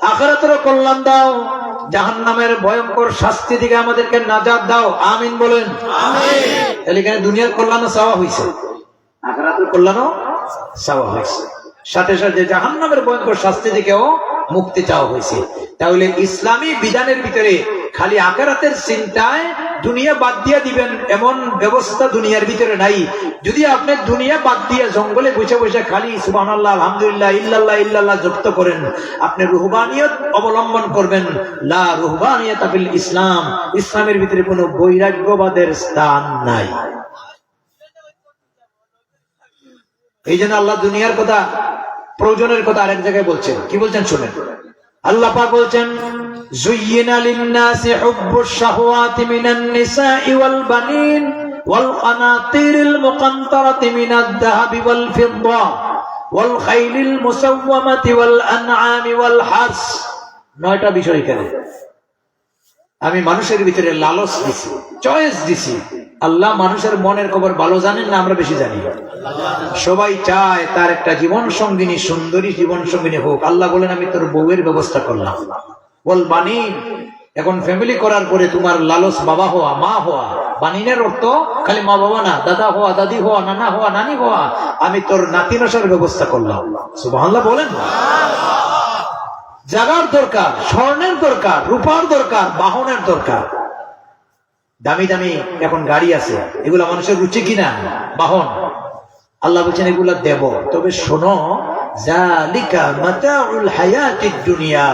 আখিরাতের কল্যাণ দাও, জাহান্নামের ভয়ঙ্কর শাস্তি থেকে আমাদেরকে নাজাত দাও। আমিন বলেন। আমিন। তাহলে এখানে দুনিয়ার কল্যাণও চাওয়া হয়েছে, আখিরাতের কল্যাণও চাওয়া হয়েছে, সাথে সাথে জাহান্নামের ভয়ঙ্কর শাস্তি থেকেও মুক্তি চাওয়া হয়েছে। তাহলে ইসলামী বিধানের ভিতরে খালি আখিরাতের চিন্তায় দুনিয়া বাদ দিয়ে দিবেন এমন ব্যবস্থা দুনিয়ার ভিতরে নাই। যদি আপনি দুনিয়া বাদ দিয়ে জঙ্গলে বসে বসে খালি সুবহানাল্লাহ আলহামদুলিল্লাহ ইল্লাল্লাহ ইল্লাল্লাহ যুক্ত করেন, আপনি রুহবানিয়ত অবলম্বন করবেন। লা রুহবানিয়াত ফিল ইসলাম, ইসলামের ভিতরে কোনো বৈরাগ্যবাদের স্থান নাই। এই জন্য আল্লাহ দুনিয়ার কথা, প্রয়োজনের কথা আরেক জায়গায় বলছেন। কি বলছেন শুনেন। আল্লাহ পাক বলছেন, যুয়্যিনা লিন-নাসি হুব্বুশ শাহওয়াতি মিনান নিসাই ওয়াল বানিন ওয়াল কানাতিরিল মুকান্তারাতি মিনাদ-যাহাবি ওয়াল ফিদ্দা ওয়াল খাইলিল মুসাওওয়ামাতি ওয়াল আনআমি ওয়াল হারস। 9টা বিষয় এখানে আমি মানুষের ভিতরে লালচ দিছি, চয়েস দিছি। আল্লাহ মানুষের মনের খবর ভালো জানেন না আমরা বেশি জানি? সবাই চায় তার একটা জীবন সঙ্গিনী, সুন্দরী জীবন সঙ্গিনী হোক। আল্লাহ বলেন আমি তোর বউয়ের ব্যবস্থা করলাম। বল বানিন, এখন ফ্যামিলি করার পরে তোমার লালস বাবা হওয়া, মা হওয়া। বানিনের অর্থ খালি মা বাবা না, দাদা হওয়া, দাদি হওয়া, নানা হওয়া, নানি হওয়া। আমি তোর নাতি নসার ব্যবস্থা করলাম। সুবহানাল্লাহ বলেন। জাগার দরকার, স্বর্ণের দরকার, রূপার দরকার, বাহনের দরকার। দামি দামি এখন গাড়ি আছে, এগুলা মানুষের রুচি কিনা? বাহন। আল্লাহ বলছেন এগুলা দেব, তবে শোনো, যালিকা মাতাউল হায়াতিদ দুনিয়া,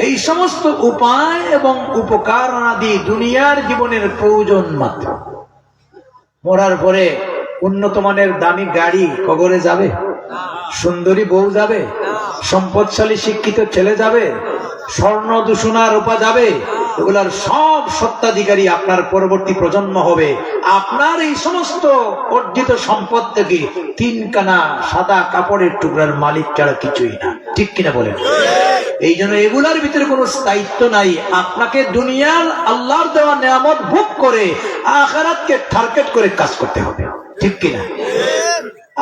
এই সমস্ত উপায় এবং উপকার আদি দুনিয়ার জীবনের প্রয়োজন মাত্র। মরার পরে উন্নত মানের দামি গাড়ি কবরে যাবে? সুন্দরী বউ যাবে? সম্পদশালী শিক্ষিত ছেলে যাবে? স্বর্ণ দূষণা রূপা যাবে? এগুলার সব সত্ত্বাধিকারী আপনার পরবর্তী প্রজন্ম হবে। আপনার এই সমস্ত অর্জিত সম্পদ থেকে 3 কানা সাদা কাপড়ের টুকরার মালিক ছাড়া কিছুই না। ঠিক কিনা বলেন? এই জন্য এগুলার ভিতরে কোনো স্থায়িত্ব নাই। আপনাকে দুনিয়ার আল্লাহর দেওয়া নিয়ামত ভোগ করে আখিরাতকে টার্গেট করে কাজ করতে হবে। ঠিক কিনা?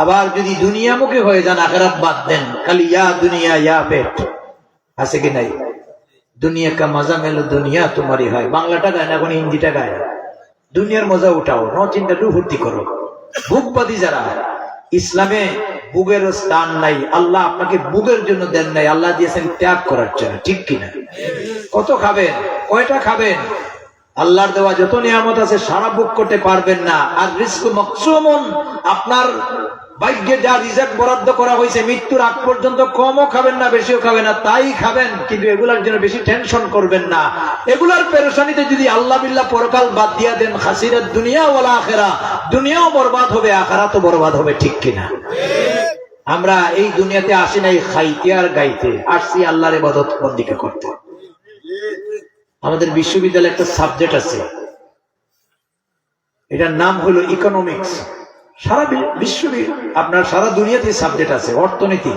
আবার যদি দুনিয়ামুখী হয়ে যান, আখিরাত বাদ দেন, খালি ইয়া দুনিয়া ইয়া পেট, আছে কি নাই? দুনিয়া কা মজা মেলো দুনিয়া তোমারই হয়। বাংলাটা গায় না, এখন হিন্দিটা গায়। দুনিয়ার মজা উঠাও, ন চিন্তা ফুর্তি করো। ভুগবাদী যারা, ইসলামে বুগের স্থান নাই। আল্লাহ আপনাকে বুগের জন্য দেন নাই, আল্লাহ দিয়েছেন ত্যাগ করার জন্য। ঠিক কিনা? কত খাবেন? কয়টা খাবেন? আল্লাহর দেওয়া যত নিয়ামত আছে সারা ভোগ করতে পারবেন না। আর রিজক মাকসুমুন, আপনার ভাগ্যে যা রিজক বরাদ্দ করা হয়েছে মৃত্যুর আগ পর্যন্ত কমও খাবেন না, বেশিও খাবেন না, তাই খাবেন। কিন্তু এগুলার জন্য বেশি টেনশন করবেন না। এগুলার পেরেশানিতে যদি আল্লাহ বিল্লাহ পরকাল বাদ দিয়া দেন, খাসিরাত দুনিয়া ওয়াল আখিরা, দুনিয়াও বরবাদ হবে, আখিরাতও বরবাদ হবে। ঠিক কিনা? আমরা এই দুনিয়াতে আসি নাই খাইতে আর গাইতে, আসছি আল্লাহর ইবাদত বন্দেগী করতে। আমাদের বিশ্ববিদ্যালয়ে একটা সাবজেক্ট আছে, এটার নাম হলো ইকোনমিক্স। সারা আপনার সারা দুনিয়াতে সাবজেক্ট আছে। অর্থনীতি,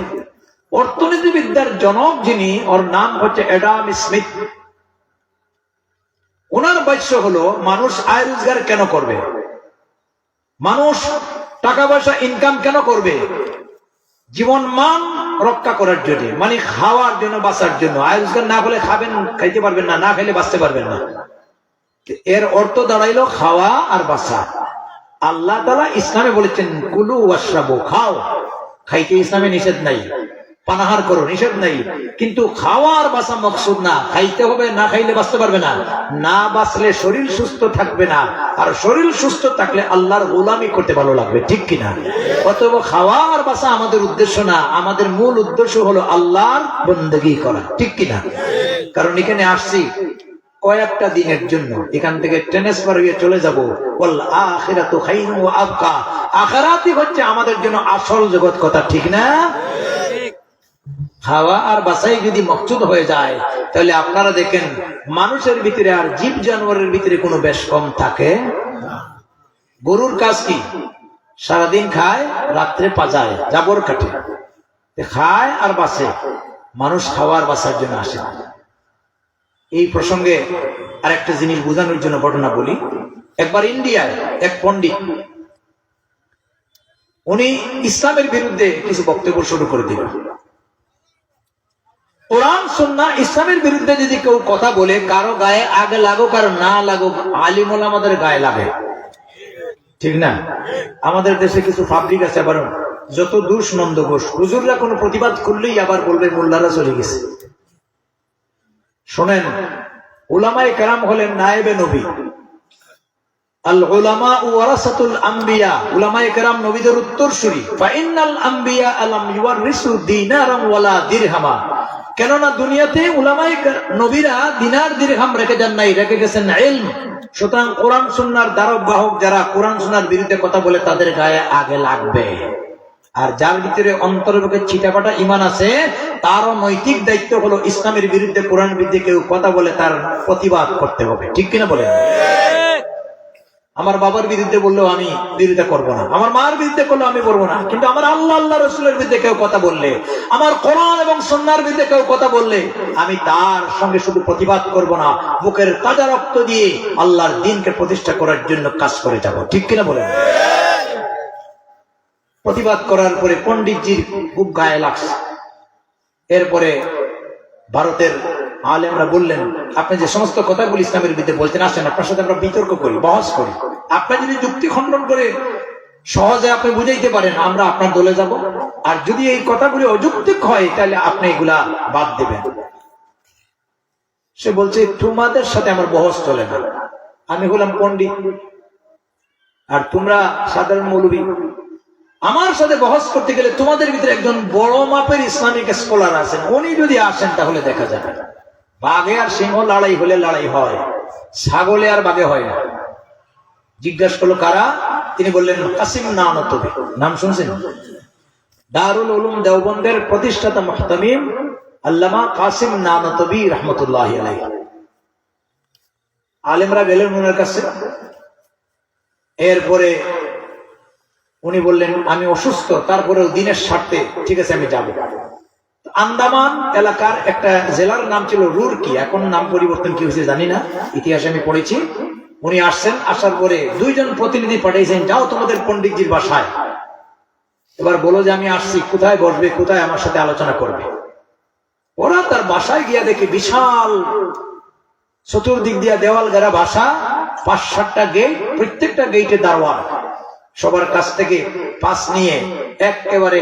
অর্থনীতিবিদ্যার জনক যিনি, ওর নাম হচ্ছে অ্যাডাম স্মিথ। ওনার ভাষ্য হলো মানুষ আয় রোজগার কেন করবে, মানুষ টাকা পয়সা ইনকাম কেন করবে? জীবন মান রক্ষা করার জন্য, মানে খাওয়ার জন্য, বাঁচার জন্য। আয় রোজগার না করলে খাবেন, খাইতে পারবেন না, না খাইলে বাঁচতে পারবেন না। এর অর্থ দাঁড়াইলো খাওয়া আর বাঁচা। আল্লাহ তাআলা ইসলামে বলেছেন কুলু ওয়াশরাবু, খাও। খাইতে ইসলামে নিষেধ নাই, পানাহার করো নিষেধ নাই। কিন্তু খাওয়া আর বাঁচা মকসুদ না। খাইতে হবে, না খাইলে বাঁচতে পারবে না, না বাঁচলে শরীর সুস্থ থাকবে না, আর শরীর সুস্থ থাকলে আল্লাহর গোলামি করতে ভালো লাগবে। ঠিক কিনা? অতএব খাওয়া আর বাঁচা আমাদের উদ্দেশ্য না, আমাদের মূল উদ্দেশ্য হলো আল্লাহর বন্দেগী করা। ঠিক কিনা? কারণ এখানে আসছি কয়েকটা দিনের জন্য, এখান থেকে ট্রান্সফার হয়ে চলে যাব। ওয়াল আখিরাতু খায়রুন ওয়া আবকা, আখিরাতই হচ্ছে আমাদের জন্য আসল জগৎ। কথা ঠিক না? খাওয়া আর বাঁচাই যদি মকসুদ হয়ে যায়, তাহলে আপনারা দেখেন মানুষের ভিতরে আর জীব জানোয়ারের ভিতরে কোনো বেশ কম থাকে। গরুর কাজ কি? সারাদিন খায়, রাত্রে পাজায়, জাবর কাটে, খায় আর বাঁচে। মানুষ খাওয়ার বাঁচার জন্য আসে। এই প্রসঙ্গে আরেকটা জিনিস বোঝানোর জন্য ঘটনা বলি। একবার ইন্ডিয়ায় এক পণ্ডিত, উনি ইসলামের বিরুদ্ধে কিছু বক্তব্য শুরু করে দিল। কোরআন সুন্নাহ ইসলামের বিরুদ্ধে যদি কেউ কথা বলে, কারো গায়ে আগে লাগুক আর না লাগুক, আলিম ওলামাদের গায়ে লাগে। ঠিক না? আমাদের দেশে কিছু পাবলিক আছে, আবার যত দোষ নন্দ ঘোষ, হুজুররা কোনো প্রতিবাদ করলেই আবার বলবে মোল্লারা চলে গেছে। শোনেন, উলামায়ে কেরাম হলেন নায়েবে নবী। আল উলামা ওয়ারাসাতুল আম্বিয়া, উলামায়ে কেরাম নবীদের উত্তরসূরি। ফাইনাল আম্বিয়া আলাম ইউরিসু দিনারাম ওয়ালা দিরহামা, কেননা দুনিয়াতে উলামায়ে নবীরা দিনার দিরহাম রেখে যান নাই, রেখে গেছেন ইলম। সুতরাং কোরআন সুন্নাহর ধারক বাহক যারা কোরআন সুন্নাহর বিরুদ্ধে কথা বলে তাদের গায়ে আগে লাগবে। আর যার ভিতরে অন্তর্ভুক্ত ছিটাফাটা ঈমান আছে তারও নৈতিক দায়িত্ব হলো ইসলামের বিরুদ্ধে, কোরআনের বিরুদ্ধে কেউ কথা বলে তার প্রতিবাদ করতে হবে। ঠিক কিনা বলেন? আমার বাবার বিরুদ্ধে বললেও আমি বিরোধিতা করবো না, আমার মার বিরুদ্ধে করলেও আমি করবো না, কিন্তু আমার আল্লাহ আল্লাহ রসুলের বিরুদ্ধে কেউ কথা বললে, আমার কোরআন এবং সুন্নাহর বিরুদ্ধে কেউ কথা বললে আমি তার সঙ্গে শুধু প্রতিবাদ করব না, বুকের তাজা রক্ত দিয়ে আল্লাহর দ্বীনকে প্রতিষ্ঠা করার জন্য কাজ করে যাব। ঠিক কিনা বলেন? প্রতিবাদ করার পরে পণ্ডিতজির খুব গায়ে লাগছে। এরপরে ভারতের আলেমরা বললেন, আপনি যে সমস্ত কথাগুলি ইসলামের বিরুদ্ধে বলছেন, আসেন আপনার সাথে আমরা বিতর্ক করি, বহস করি। আপনি যদি যুক্তি খণ্ডন করে সহজে আপনি বুঝাইতে পারেন, আমরা আপনার দলে যাব। আর যদি এই কথাগুলি অযৌক্তিক হয় তাহলে আপনি এগুলা বাদ দেবেন। সে বলছে, তোমাদের সাথে আমার বহস চলে না, আমি হলাম পণ্ডিত আর তোমরা সাধারণ মৌলবী। আমার সাথে বহস করতে গেলে তোমাদের ভিতরে একজন বড় মাপের ইসলামিক স্কলার আছেন, উনি যদি আসেন তাহলে দেখা যাবে। বাঘে আর সিংহ লড়াই হলে লড়াই হয়, ছাগলে আর বাঘে হয় না। জিজ্ঞাসা করলো কারা? তিনি বললেন কাসিম নানতবী। নাম শুনছেন? দারুল উলুম দেওবন্দের প্রতিষ্ঠাতা মুহতামিম আল্লামা কাসিম নানতবী রাহমাতুল্লাহি আলাইহি। আলেমরা গেলেন ওনার কাছে। এরপরে উনি বললেন, আমি অসুস্থ, তারপরেও দিনের স্বার্থে ঠিক আছে আমি যাব। আন্দামান এলাকার একটা জেলার নাম ছিল রুরকি, এখন নাম পরিবর্তন কি হয়েছে জানি না, ইতিহাসে আমি পড়েছি। উনি আসছেন, আসার পরে দুইজন প্রতিনিধি পাঠিয়েছেন, যাও তোমাদের পণ্ডিতজির বাসায়, এবার বলো যে আমি আসছি, কোথায় বসবে, কোথায় আমার সাথে আলোচনা করবে। ওরা তার বাসায় গিয়া দেখে বিশাল চতুর্দিক দিয়া দেওয়াল ঘেরা বাসা, ৫-৭টা গেট, প্রত্যেকটা গেটে দারোয়ান, সবার কাছ থেকে পাস নিয়ে একেবারে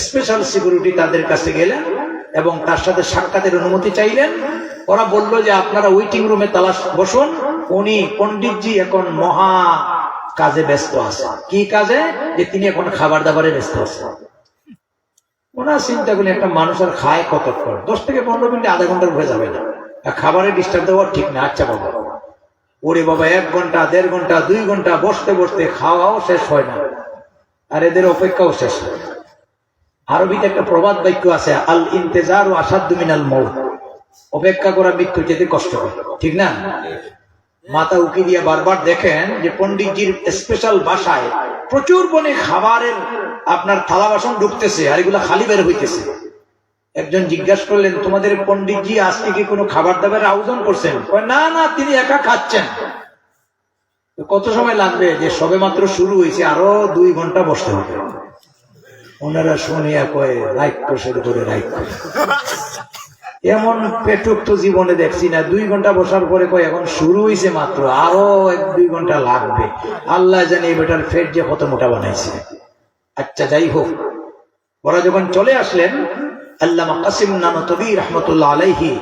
স্পেশাল সিকিউরিটি তাদের কাছে গেলেন এবং তার সাথে সাক্ষাতের অনুমতি চাইলেন। ওরা বলল যে আপনারা ওয়েটিং রুমে তালাশ বসুন, উনি পণ্ডিতজি এখন মহা কাজে ব্যস্ত আছে। কি কাজে? যে তিনি এখন খাবার দাবারে ব্যস্ত আছে। ওনার চিন্তা করলেন, একটা মানুষ আর খায় কতক্ষণ? 10 থেকে 15 মিনিট, আধা ঘন্টার উপরে যাবে না, খাবারে ডিস্টার্ব দেওয়া ঠিক না। আচ্ছা বাবা। ওরে বাবা, 1 ঘন্টা, 1.5 ঘন্টা, 2 ঘন্টা বসতে বসতে খাওয়াও শেষ হয় না, আর এদের অপেক্ষাও শেষ হয়। আরবিতে একটা প্রবাদ বাক্য আছে, আল ইন্তেজারু আসাদ্দু মিনাল মউত, অপেক্ষা করা মৃত্যু যেতে কষ্ট হয়। ঠিক না? মাথা উকি দিয়ে বারবার দেখেন যে পণ্ডিতজির স্পেশাল বাসায় প্রচুর পরিমাণে খাবারের আপনার থালা বাসন ঢুকতেছে আর এগুলা খালি বের হইতেছে। একজন জিজ্ঞাসা করলেন, তোমাদের পণ্ডিতজি আজকে কি কোনো খাবার দাবারের আয়োজন করছেন? না না, তিনি একা খাচ্ছেন। কত সময় লাগবে? যে সবে মাত্র শুরু হয়েছে, আরো 2 ঘন্টা বসতে হবে। ওনারা শুনিয়া কয়ে রাইট করে ধরে রাইট করে, এমন পেটুক তো জীবনে দেখছি না। 2 ঘন্টা বসার পরে কয় এখন শুরু হয়েছে মাত্র, আরো 1-2 ঘন্টা লাগবে। আল্লাহ জানে বেটার ফেট যে কত মোটা বানাইছে। আচ্ছা যাই হোক, ওরা যখন চলে আসলেন, আল্লামা কাসিম নানতবী রাহমাতুল্লাহ আলাইহি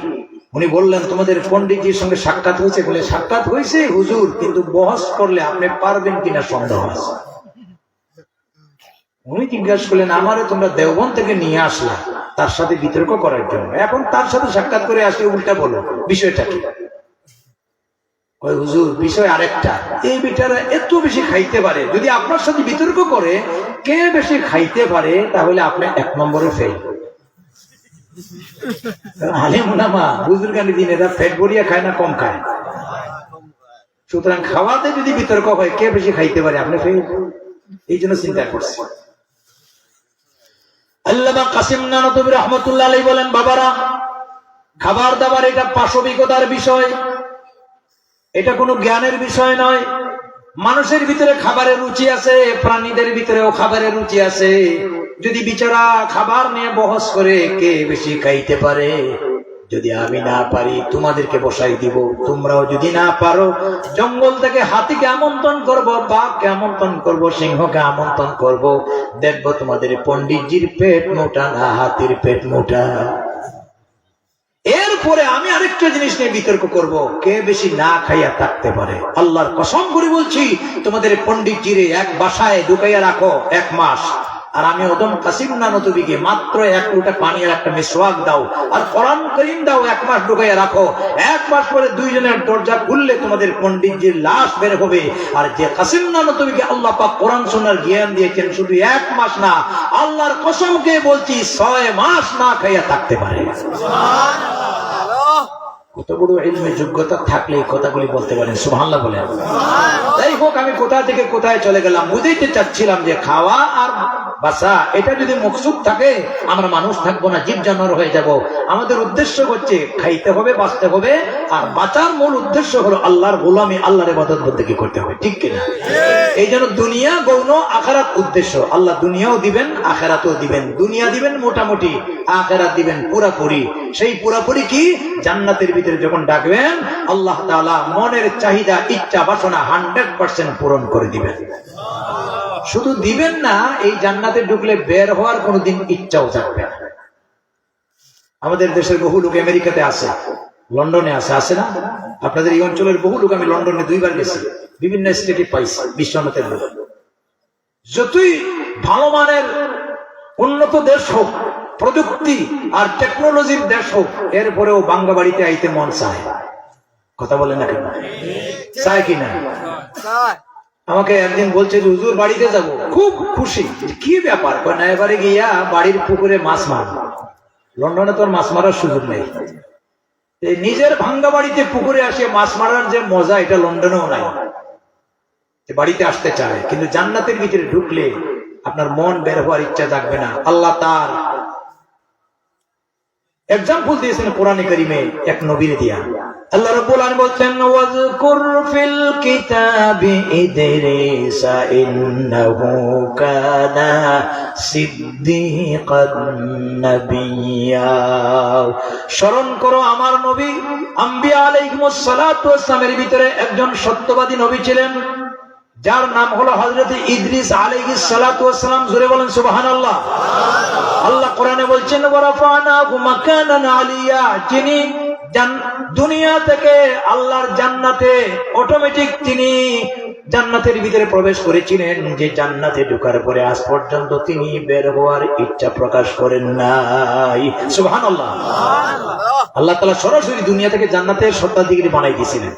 উনি বললেন, তোমাদের পণ্ডিতজির সঙ্গে সাক্ষাৎ হয়েছে? বলে সাক্ষাৎ হয়েছে হুজুর, কিন্তু বহস করলে আপনি পারবেন কিনা সন্দেহ আছে। উনি জিজ্ঞাসা করলেন, আমারে তোমরা দেওবন্দ থেকে নিয়ে আসলা তার সাথে বিতর্ক করার জন্য, এখন তার সাথে সাক্ষাৎ করে আসলে উল্টা বলো, বিষয়টা কি? ওই হুজুর, বিষয় আরেকটা, এই বেটারা এত বেশি খাইতে পারে, যদি আপনার সাথে বিতর্ক করে কে বেশি খাইতে পারে তাহলে আপনি 1 নম্বরে ফেল। আলেম ওলামা বুজুর্গানি দিন এরা পেট ভরিয়া খায় না কম খায়, সুতরাং খাওয়াতে যদি বিতর্ক হয় কে বেশি খাইতে পারে আপনি ফেল। এই জন্য চিন্তা করছি। আল্লামা কাসিম নানতবী রাহমাতুল্লাহ আলাইহি বলেন, বাবারা, খাবার দাবার এটা পাশবিকতার বিষয়, এটা কোনো জ্ঞানের বিষয় নয়। মানুষের ভিতরে খাবারের রুচি আছে, প্রাণীদের ভিতরেও খাবারের রুচি আছে। যদি বিচারা খাবার নিয়ে বহস করে কে বেশি খাইতে পারে, যদি আমি না পারি তোমাদেরকে বসাই দিব, তোমরাও যদি না পারো জঙ্গল থেকে হাতিকে আমন্ত্রণ করব, বাঘকে আমন্ত্রণ করব, সিংহকে আমন্ত্রণ করব, দেখবো তোমাদের পণ্ডিতজির পেট মোটা না হাতির পেট মোটা। এর এরপরে আমি আরেকটা জিনিস নিয়ে বিতর্ক করব, কে বেশি না খাইয়া থাকতে পারে। আল্লাহর কসম করে বলছি, তোমাদের পণ্ডিতজিরে এক বাসায় ঢুকাইয়া রাখো 1 মাস, আর আমি ওদম কাসিম না নতুবিকে মাত্র 1 লোটা পানি আর একটা মিসওয়াক দাও, আর কোরআন কারীম দাও, 1 মাস ঢুকাইয়া রাখো। 1 মাস পরে 2 জনের দরজা খুললে তোমাদের পণ্ডিতজির লাশ বের হবে। আর যে কাসিম না নতুবিকে আল্লাহ পাক কোরআন শোনার জ্ঞান দিয়েছেন, শুধু 1 মাস না, আল্লাহর কসমকে বলছি 6 মাস না খাইয়া থাকতে পারে। কত বড় ইলমে যোগ্যতা থাকলে এই কথাগুলি বলতে পারেন, সুবহানাল্লাহ বলেন। যাই হোক, আমি কোথা থেকে কোথায় চলে গেলাম, বুঝাইতে চাচ্ছিলাম যে খাওয়া আর বাঁচা এটা যদি মকসুদ থাকে, আমরা মানুষ থাকবো না, জীব জানোয়ার হয়ে যাব। আমাদের উদ্দেশ্য হচ্ছে খাইতে হবে, বাঁচতে হবে, আর বাঁচার মূল উদ্দেশ্য হলো আল্লাহর গোলামি, আল্লাহর ইবাদত বন্দেগী করতে হবে, ঠিক কিনা? এই জন্য দুনিয়া গৌণ, আখিরাত উদ্দেশ্য। আল্লাহ দুনিয়াও দিবেন, আখিরাতও দিবেন। দুনিয়া দিবেন মোটামুটি, আখিরাত দিবেন পুরাপুরি। সেই পুরাপুরি কি? জান্নাতের ভিতরে যখন ডাকবেন, আল্লাহ তাআলা মনের চাহিদা, ইচ্ছা, বাসনা 100% পূরণ করে দিবেন। শুধু দিবেন না, এই জান্নাতে ঢুকলে বের হওয়ার কোনোদিন ইচ্ছাও থাকবে না। আমাদের দেশের বহু লোক আমেরিকাতে আছে, লন্ডনে আছে না? আপনাদের এই অঞ্চলের বহু লোক, আমি লন্ডনে 2 বার গেছি, বিভিন্ন স্টেটে পাইছি বিশ্বনাথের লোক। যতই ভালো মানের উন্নত দেশ হোক, প্রযুক্তি আর টেকনোলজির দেশ হোক, এরপরেও বাংলা বাড়িতে আইতে মন চায়। কথা বলেন না কেন? চায় কিনা? আমাকে একদিন বলছে যে হুজুর বাড়িতে যাব, খুব খুশি। কি ব্যাপার? না, এবারে গিয়া বাড়ির পুকুরে মাছ মার। লন্ডনে তোর মাছ মারার সুযোগ নেই। এই নিজের ভাঙ্গা বাড়িতে পুকুরে আসে মাছ মারার যে মজা, এটা লন্ডনেও নাই। বাড়িতে আসতে চায়, কিন্তু জান্নাতের ভিতরে ঢুকলে আপনার মন বের হওয়ার ইচ্ছা থাকবে না। আল্লাহ তার এক্সাম্পল দিয়েছেন কোরআনে কারিমে এক নবীর দিয়া। আল্লাহ রাব্বুল আলামিন বলছেন, ওয়াজকুর ফিল কিতাবি ইদরিস ইন্নাহু কানা সিদ্দীকান নাবিয়্যা। স্মরণ করো আমার নবী আম্বিয়া আলাইহিমুস সালাতু ওয়াস সালামের ভিতরে একজন সত্যবাদী নবী ছিলেন, যার নাম হলো হযরত ইদ্রিস আলাইহিস সালাতু ওয়াস সালাম। জোরে বলেন সুবহানাল্লাহ। আল্লাহ কোরআনে বলছেন, ওয়ারাফানাহু মাকানান আলিয়া। যিনি দুনিয়া থেকে আল্লাহর জান্নাতে অটোমেটিক তিনি জান্নাতের ভিতরে প্রবেশ করেছিলেন, যে জান্নাতে ঢোকার পরে আজ পর্যন্ত তিনি বের হওয়ার ইচ্ছা প্রকাশ করেন নাই। সুবহানাল্লাহ। আল্লাহ তাআলা সরাসরি দুনিয়া থেকে জান্নাতের সত্তাধিকারী বানাই দিয়েছিলেন।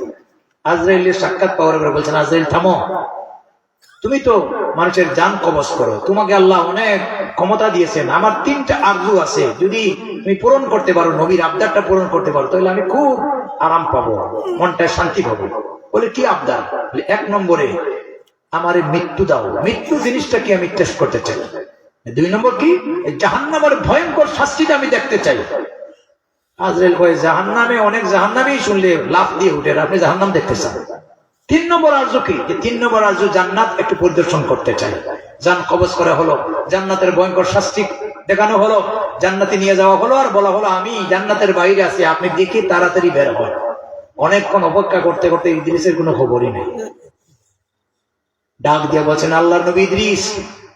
আজরাইলের সাক্ষাৎ পাওয়ার পরে বলছেন, আজরাইল থামো, তুমি তো মানুষের জান কবজ করো, তোমাকে আল্লাহ অনেক ক্ষমতা দিয়েছেন। আমার 3টা আরজু আছে, যদি তুমি পূরণ করতে পারো, নবীর আবদারটা পূরণ করতে পারো, তাহলে আমি খুব আরাম পাবো, মনটা শান্তি পাবো। বলে, কি আবদার? 1 নম্বরে আমারে মৃত্যু দাও, মৃত্যু জিনিসটা কি আমি টেস্ট করতে চাই। 2 নম্বর কি? জাহান্নামের ভয়ঙ্কর শাস্তিটা আমি দেখতে চাই। আজরাইল কয়, জাহান্নামে অনেক জাহান্নামেই শুনলে লাফ দিয়ে উঠে, আপনি জাহান্নাম দেখতে চান। 3 নম্বর আরজু কি? 3 নম্বর আরজু জান্নাত একটু পরিদর্শন করতে চাই। জান কবজ করা হলো, জান্নাতের ভয়ঙ্কর শাস্তি দেখানো হলো, জান্নাতে নিয়ে যাওয়া হলো, আর বলা হলো আমি জান্নাতের বাইরে আছি, আপনি দেখে তাড়াতাড়ি বের হন। অনেকক্ষণ অপেক্ষা করতে করতে ইদ্রিসের কোনো খবরই নেই। ডাক দিয়ে বলছেন, আল্লাহর নবী ইদ্রিস,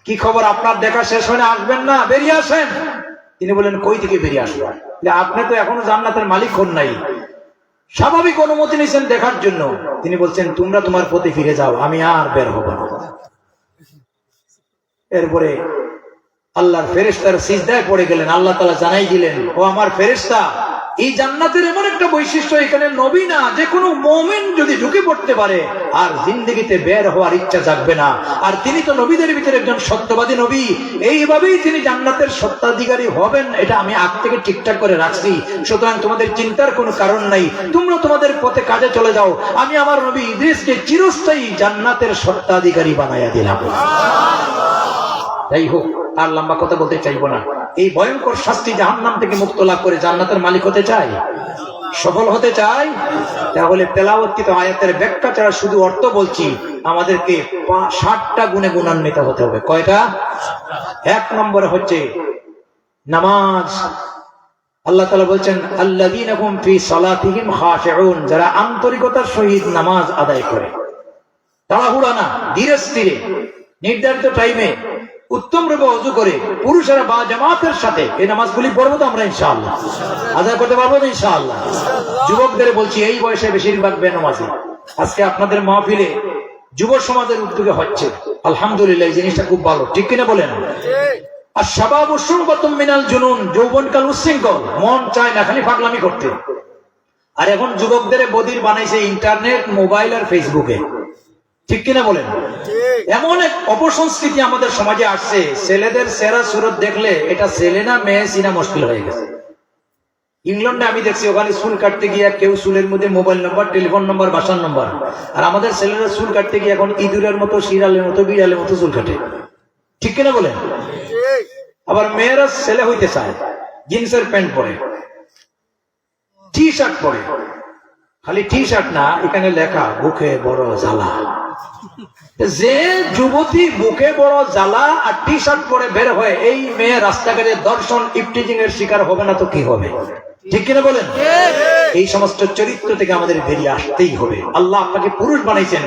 কি খবর? আপনার দেখা শেষ হয় না, আসবেন না? বেরিয়ে আসেন। তিনি বলেন, কই থেকে বেরিয়ে আসবো? আপনি তো এখনো জান্নাতের মালিক হন নাই, স্বাভাবিক অনুমতি নিয়েছেন দেখার জন্য। তিনি বলছেন, তোমরা তোমার পথে ফিরে যাও, আমি আর বের হব না। এরপরে আল্লাহর ফেরেশতার সিজদায় পড়ে গেলেন। আল্লাহ তাআলা জানাই দিলেন, ও আমার ফেরেশতা, এই জান্নাতের এমন একটা বৈশিষ্ট্য, এখানে নবী না, যে কোনো মুমিন যদি ঢুকে পড়তে পারে আর জিন্দেগিতে বের হওয়ার ইচ্ছা জাগবে না। আর তিনি তো নবীদের ভিতরে একজন সত্যবাদী নবী, এইভাবেই তিনি জান্নাতের সত্তাধিকারী হবেন, এটা আমি আগ থেকে ঠিকঠাক করে রাখছি। সুতরাং তোমাদের চিন্তার কোনো কারণ নাই, তোমরা তোমাদের পথে কাজে চলে যাও। আমি আমার নবী ইদ্রিসকে চিরস্থায়ী জান্নাতের সত্তাধিকারী বানাইয়া দিলাম। যাই হোক, আর লম্বা কথা বলতে চাইবো না। এই ভয়ঙ্কর শাস্তি জাহান্নাম থেকে মুক্ত লাভ করে জান্নাতের মালিক হতে চাই, সফল হতে চাই, তাহলে তেলাওয়াতকৃত আয়াতের ব্যাখ্যা ছাড়া শুধু অর্থ বলছি, আমাদেরকে 60টা গুণে গুণান্বিত হতে হবে। কয়টা? 1 নম্বরে হচ্ছে নামাজ। আল্লাহ তাআলা বলছেন, আল্লাযীনা হুম ফি সালাতিহিম খাশিউন, যারা আন্তরিকতার সহিত নামাজ আদায় করে, তাড়াহুড়া না, ধীরে স্থিরে, নির্ধারিত টাইমে উত্তম রূপে ওযু করে পুরুষেরা বা জামাতের সাথে এই নামাজগুলি পড়বো তো আমরা ইনশাআল্লাহ, আদায় করতে পারবো তো ইনশাআল্লাহ। যুবকদের বলছি এই বয়সে বেশিরভাগ বেনামাজি। আজকে আপনাদের মাহফিলে যুব সমাজের উদ্যোগে হচ্ছে, আলহামদুলিল্লাহ, এই জিনিসটা খুব ভালো, ঠিক কিনা বলেন? আর শাবাবু শুরবাতুম মিনাল জুনুন, যৌবনকাল উচ্ছৃঙ্খল, মন চায় না খালি পাগলামি করতে। আর এখন যুবকদের বদির বানাইছে ইন্টারনেট, মোবাইল আর ফেসবুকে, ঠিক কিনা বলেন? এমন এক অপসংস্কৃতি আমাদের সমাজে আসছে, ছেলেদের সেরা সুরত দেখলে এটা ছেলে না মেয়ে চিনা মুশকিল হয়ে গেছে। ইংল্যান্ডে আমি দেখছি, ওখানে চুল কাটতে গিয়ে কেউ চুলের মধ্যে মোবাইল নম্বর, টেলিফোন নম্বর, বাসার নম্বর। আর আমাদের ছেলেরা চুল কাটতে গিয়ে এখন ইঁদুরের মতো, শিরালের মতো, বিড়ালের মতো চুল কাটে, ঠিক কিনা বলেন? আবার মেয়েরা ছেলে হইতে চায়, জিন্সের প্যান্ট পরে, টি শার্ট পরে। খালি টি শার্ট না, এখানে লেখা বুকে বড় জ্বালা। যে যুবতী বুকে বড় জ্বালা আর টি শার্ট পরে বের হয়, এই মেয়ে রাস্তাঘাটে দর্শন, ইফটিজিং এর শিকার হবে না তো কি হবে, ঠিক কিনা বলেন? এই সমস্ত চরিত্র থেকে আমাদের বেরিয়ে আসতেই হবে। আল্লাহ আপনাকে পুরুষ বানাইছেন,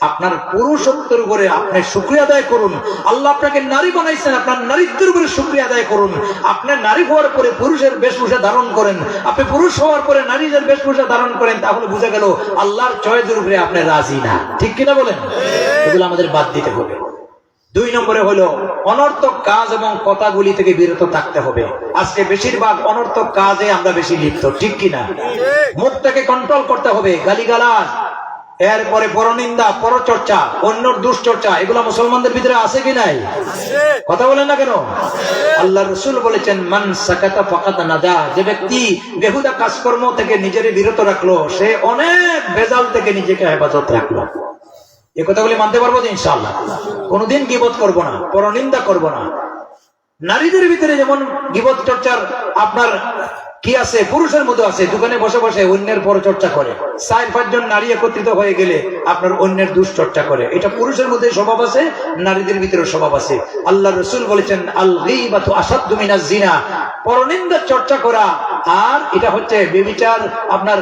আপনার পুরুষত্বের উপরে আপনি শুকরিয়া আদায় করুন। আল্লাহ আপনাকে নারী বানাইছেন, আপনার নারীত্বের উপরে শুকরিয়া আদায় করুন। আপনি নারী হওয়ার পরে পুরুষের বেশভূষা ধারণ করেন, আপনি পুরুষ হওয়ার পরে নারীদের বেশভূষা ধারণ করেন, তাহলে বুঝা গেল আল্লাহর চয়েসের উপরে আপনি রাজি না, ঠিক কিনা বলেন? এগুলো আমাদের বাদ দিতে হবে। 2 নম্বরে হলো অনর্থক কাজ এবং কথাগুলি থেকে বিরত থাকতে হবে। আজকে বেশিরভাগ অনর্থক কাজে আমরা বেশি লিপ্ত, ঠিক কিনা? মুখটাকে কন্ট্রোল করতে হবে। গালিগালাজ, এরপরে পরনিন্দা, পরচর্চা, অন্যর দুশ্চর্চা, এগুলো মুসলমানদের ভিতরে আছে কি নাই? কথা বলেন না কেন? আল্লাহ রাসূল বলেছেন, মান সাকাতা ফাকাত নাজা, যে ব্যক্তি বেহুদা কাজকর্ম থেকে নিজের বিরত রাখলো, সে অনেক ভেজাল থেকে নিজেকে হেফাজত রাখলো। এই কথাগুলি মানতে পারবো তো ইনশাআল্লাহ? কোনদিন গীবত করব না, পরনিন্দা করব না। নারীদের ভিতরে যেমন গীবত চর্চার আপনার কি আছে, পুরুষের মধ্যে আছে, দোকানে বসে বসে অন্যের পরচর্চা করে। 4-5 জন নারী একত্রিত হয়ে গেলে আপনার অন্যের দুশ্চর্চা করে। এটা পুরুষের মধ্যে স্বভাব আছে, নারীদের ভিতরে স্বভাব আছে। আল্লাহ রাসূল বলেছেন, আল গীবাতু আসাদ্দু মিনাজ জিনা, পরনিন্দা চর্চা করা আর এটা হচ্ছে ব্যভিচার, আপনার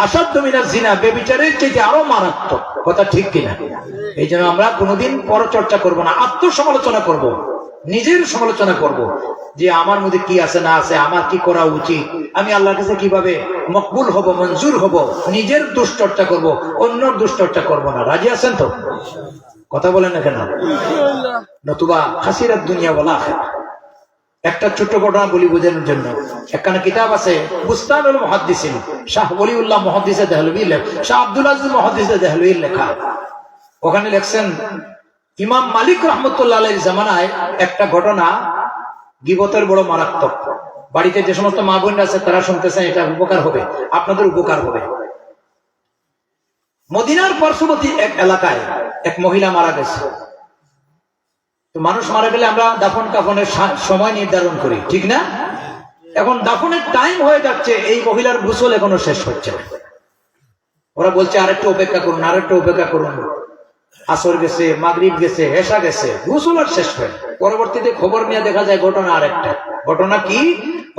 আসাদ্দু মিনাজ জিনা, ব্যভিচারের চাইতে আরো মারাত্মক। কথা ঠিক কিনা? এই জন্য আমরা কোনোদিন পরচর্চা করব না, আত্মসমালোচনা করব, নিজের সমালোচনা করব, যে আমার মধ্যে কি আছে না আছে, আমার কি করা উচিত, আমি আল্লাহর কাছে কিভাবে মকবুল হব, মঞ্জুর হব। নিজের দুশ্চর্চা করব, অন্যর দুশ্চর্চা করব না। রাজি আছেন তো? কথা বলেন না কেন? নতুবা খাসিরাত দুনিয়া বলা। একটা ছোট্ট ঘটনা বলি বোঝানোর জন্য। একখানা কিতাব আছে, বুস্তানুল মুহাদ্দিসিন, শাহ ওলিউল্লাহ মুহাদ্দিসে দেহলভী, শাহ আব্দুল আজিজ মুহাদ্দিসে দেহলভীর লেখা। ওখানে লেখছেন, ইমাম মালিক রহমতুল্লাহ আলাইহির জামানায় একটা ঘটনা গীবতের বড় মারাত্মক। বাড়িতে যে সমস্ত মা বোনরা আছে তারা শুনতেছেন, এটা উপকার হবে, আপনাদের উপকার হবে। মদিনার পার্শ্ববর্তী এক এলাকায় এক মহিলা মারা গেছে। তো মানুষ মারা গেলে আমরা দাফন কাফনের সময় নির্ধারণ করি, ঠিক না? এখন দাফনের টাইম হয়ে যাচ্ছে, এই মহিলার গোসল এখনো শেষ হচ্ছে না। ওরা বলছে আরেকটু অপেক্ষা করুন, আরেকটু অপেক্ষা করুন। আসর গেছে, মাগরিব গেছে, এশা গেছে, গোসল আর শেষ হয়। পরবর্তীতে খবর নিয়ে দেখা যায় ঘটনা আরেকটা। ঘটনা কি?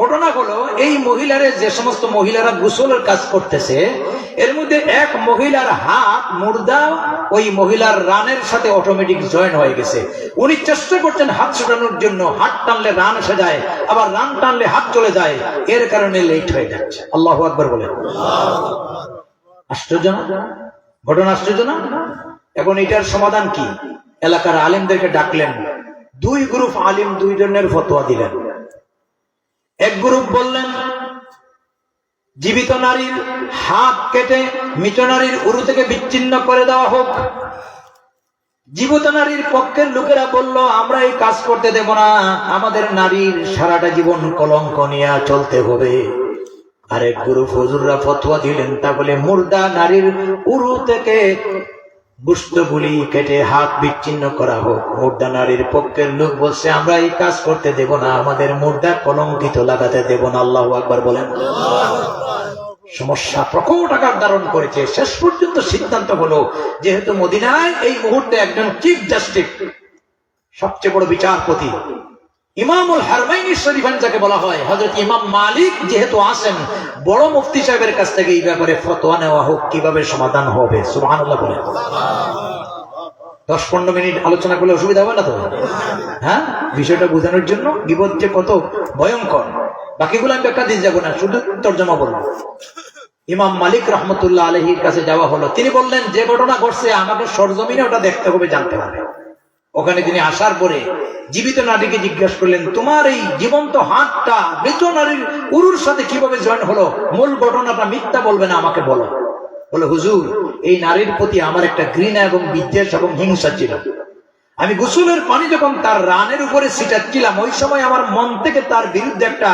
ঘটনা হলো, এই মহিলারে যে সমস্ত মহিলারা গোসলের কাজ করতেছে, এর মধ্যে এক মহিলার হাত মুর্দা ওই মহিলার রানের সাথে অটোমেটিক জয়েন হয়ে গেছে। উনি চেষ্টা করছেন হাত ছুটানোর জন্য, হাত টানলে রান এসে যায়, আবার রান টানলে হাত চলে যায়, এর কারণে লেট হয়ে যাচ্ছে। আল্লাহু আকবার বলে। আশ্চর্য না ঘটনা? আশ্চর্য না? এখন এটার সমাধান কি? এলাকার আলেমদেরকে ডাকলেন, 2 গ্রুপ আলিম 2 জনের ফতোয়া দিলেন। এক গ্রুপ বললেন, জীবিত নারীর হাত কেটে মৃত নারীর উরু থেকে বিচ্ছিন্ন করে দেওয়া হোক। জীবিত নারীর পক্ষের লোকেরা বলল, আমরা এই কাজ করতে দেব না, আমাদের নারীর সারাটা জীবন কলঙ্ক নিয়ে চলতে হবে। আরেক গ্রুপ হুজুররা ফতোয়া দিলেন, তা বলে মুর্দা নারীর উরু থেকে গোশতগুলি কেটে হাত বিচ্ছিন্ন করা হোক। মুর্দা নারীর পক্ষের লোক বলছে, আমরা এই কাজ করতে দেব না, আমাদের মুর্দা কলঙ্কিত লাগাতে দেব না। আল্লাহু আকবার বলেন। সমস্যা প্রকট আকার ধারণ করেছে। শেষ পর্যন্ত সিদ্ধান্ত হলো, যেহেতু মদিনায় এই মুহূর্তে একজন চিফ জাস্টিস, সবচেয়ে বড় বিচারপতি, ইমামুল হারমাইনি শরীফান যাকে বলা হয়, হযরত ইমাম মালিক যেহেতু আছেন, বড় মুফতি সাহেবের কাছ থেকে এই ব্যাপারে ফতোয়া নেওয়া হোক, কিভাবে সমাধান হবে। সুবহানাল্লাহ বলেন। 10-15 মিনিট আলোচনা করলে অসুবিধা হবে না তো? হ্যাঁ, বিষয়টা বোঝানোর জন্য গীবত যে কত ভয়ঙ্কর, বাকিগুলো আমি ব্যাখ্যা দিয়ে যাবো না, শুধু তর্জমা বলবো। ইমাম মালিক রহমতুল্লাহ আলাইহির কাছে যাওয়া হলো। তিনি বললেন, যে ঘটনা ঘটছে আমাকে সরজমিনে ওটা দেখতে হবে, জানতে হবে। ওখানে তিনি আসার পরে জীবিত নারীকে জিজ্ঞাসা করলেন, তোমার এই জীবন্ত হাতটা মৃত নারীর উরুর সাথে কিভাবে জয়েন হলো? মূল ঘটনাটা মিথ্যা বলবে না, আমাকে বলো। বলে, হুজুর, এই নারীর প্রতি আমার একটা ঘৃণা এবং বিদ্বেষ এবং হিংসা ছিল। আমি গোসলের পানি যখন তার রানের উপরে ছিটাচ্ছিলাম, ওই সময় আমার মন থেকে তার বিরুদ্ধে একটা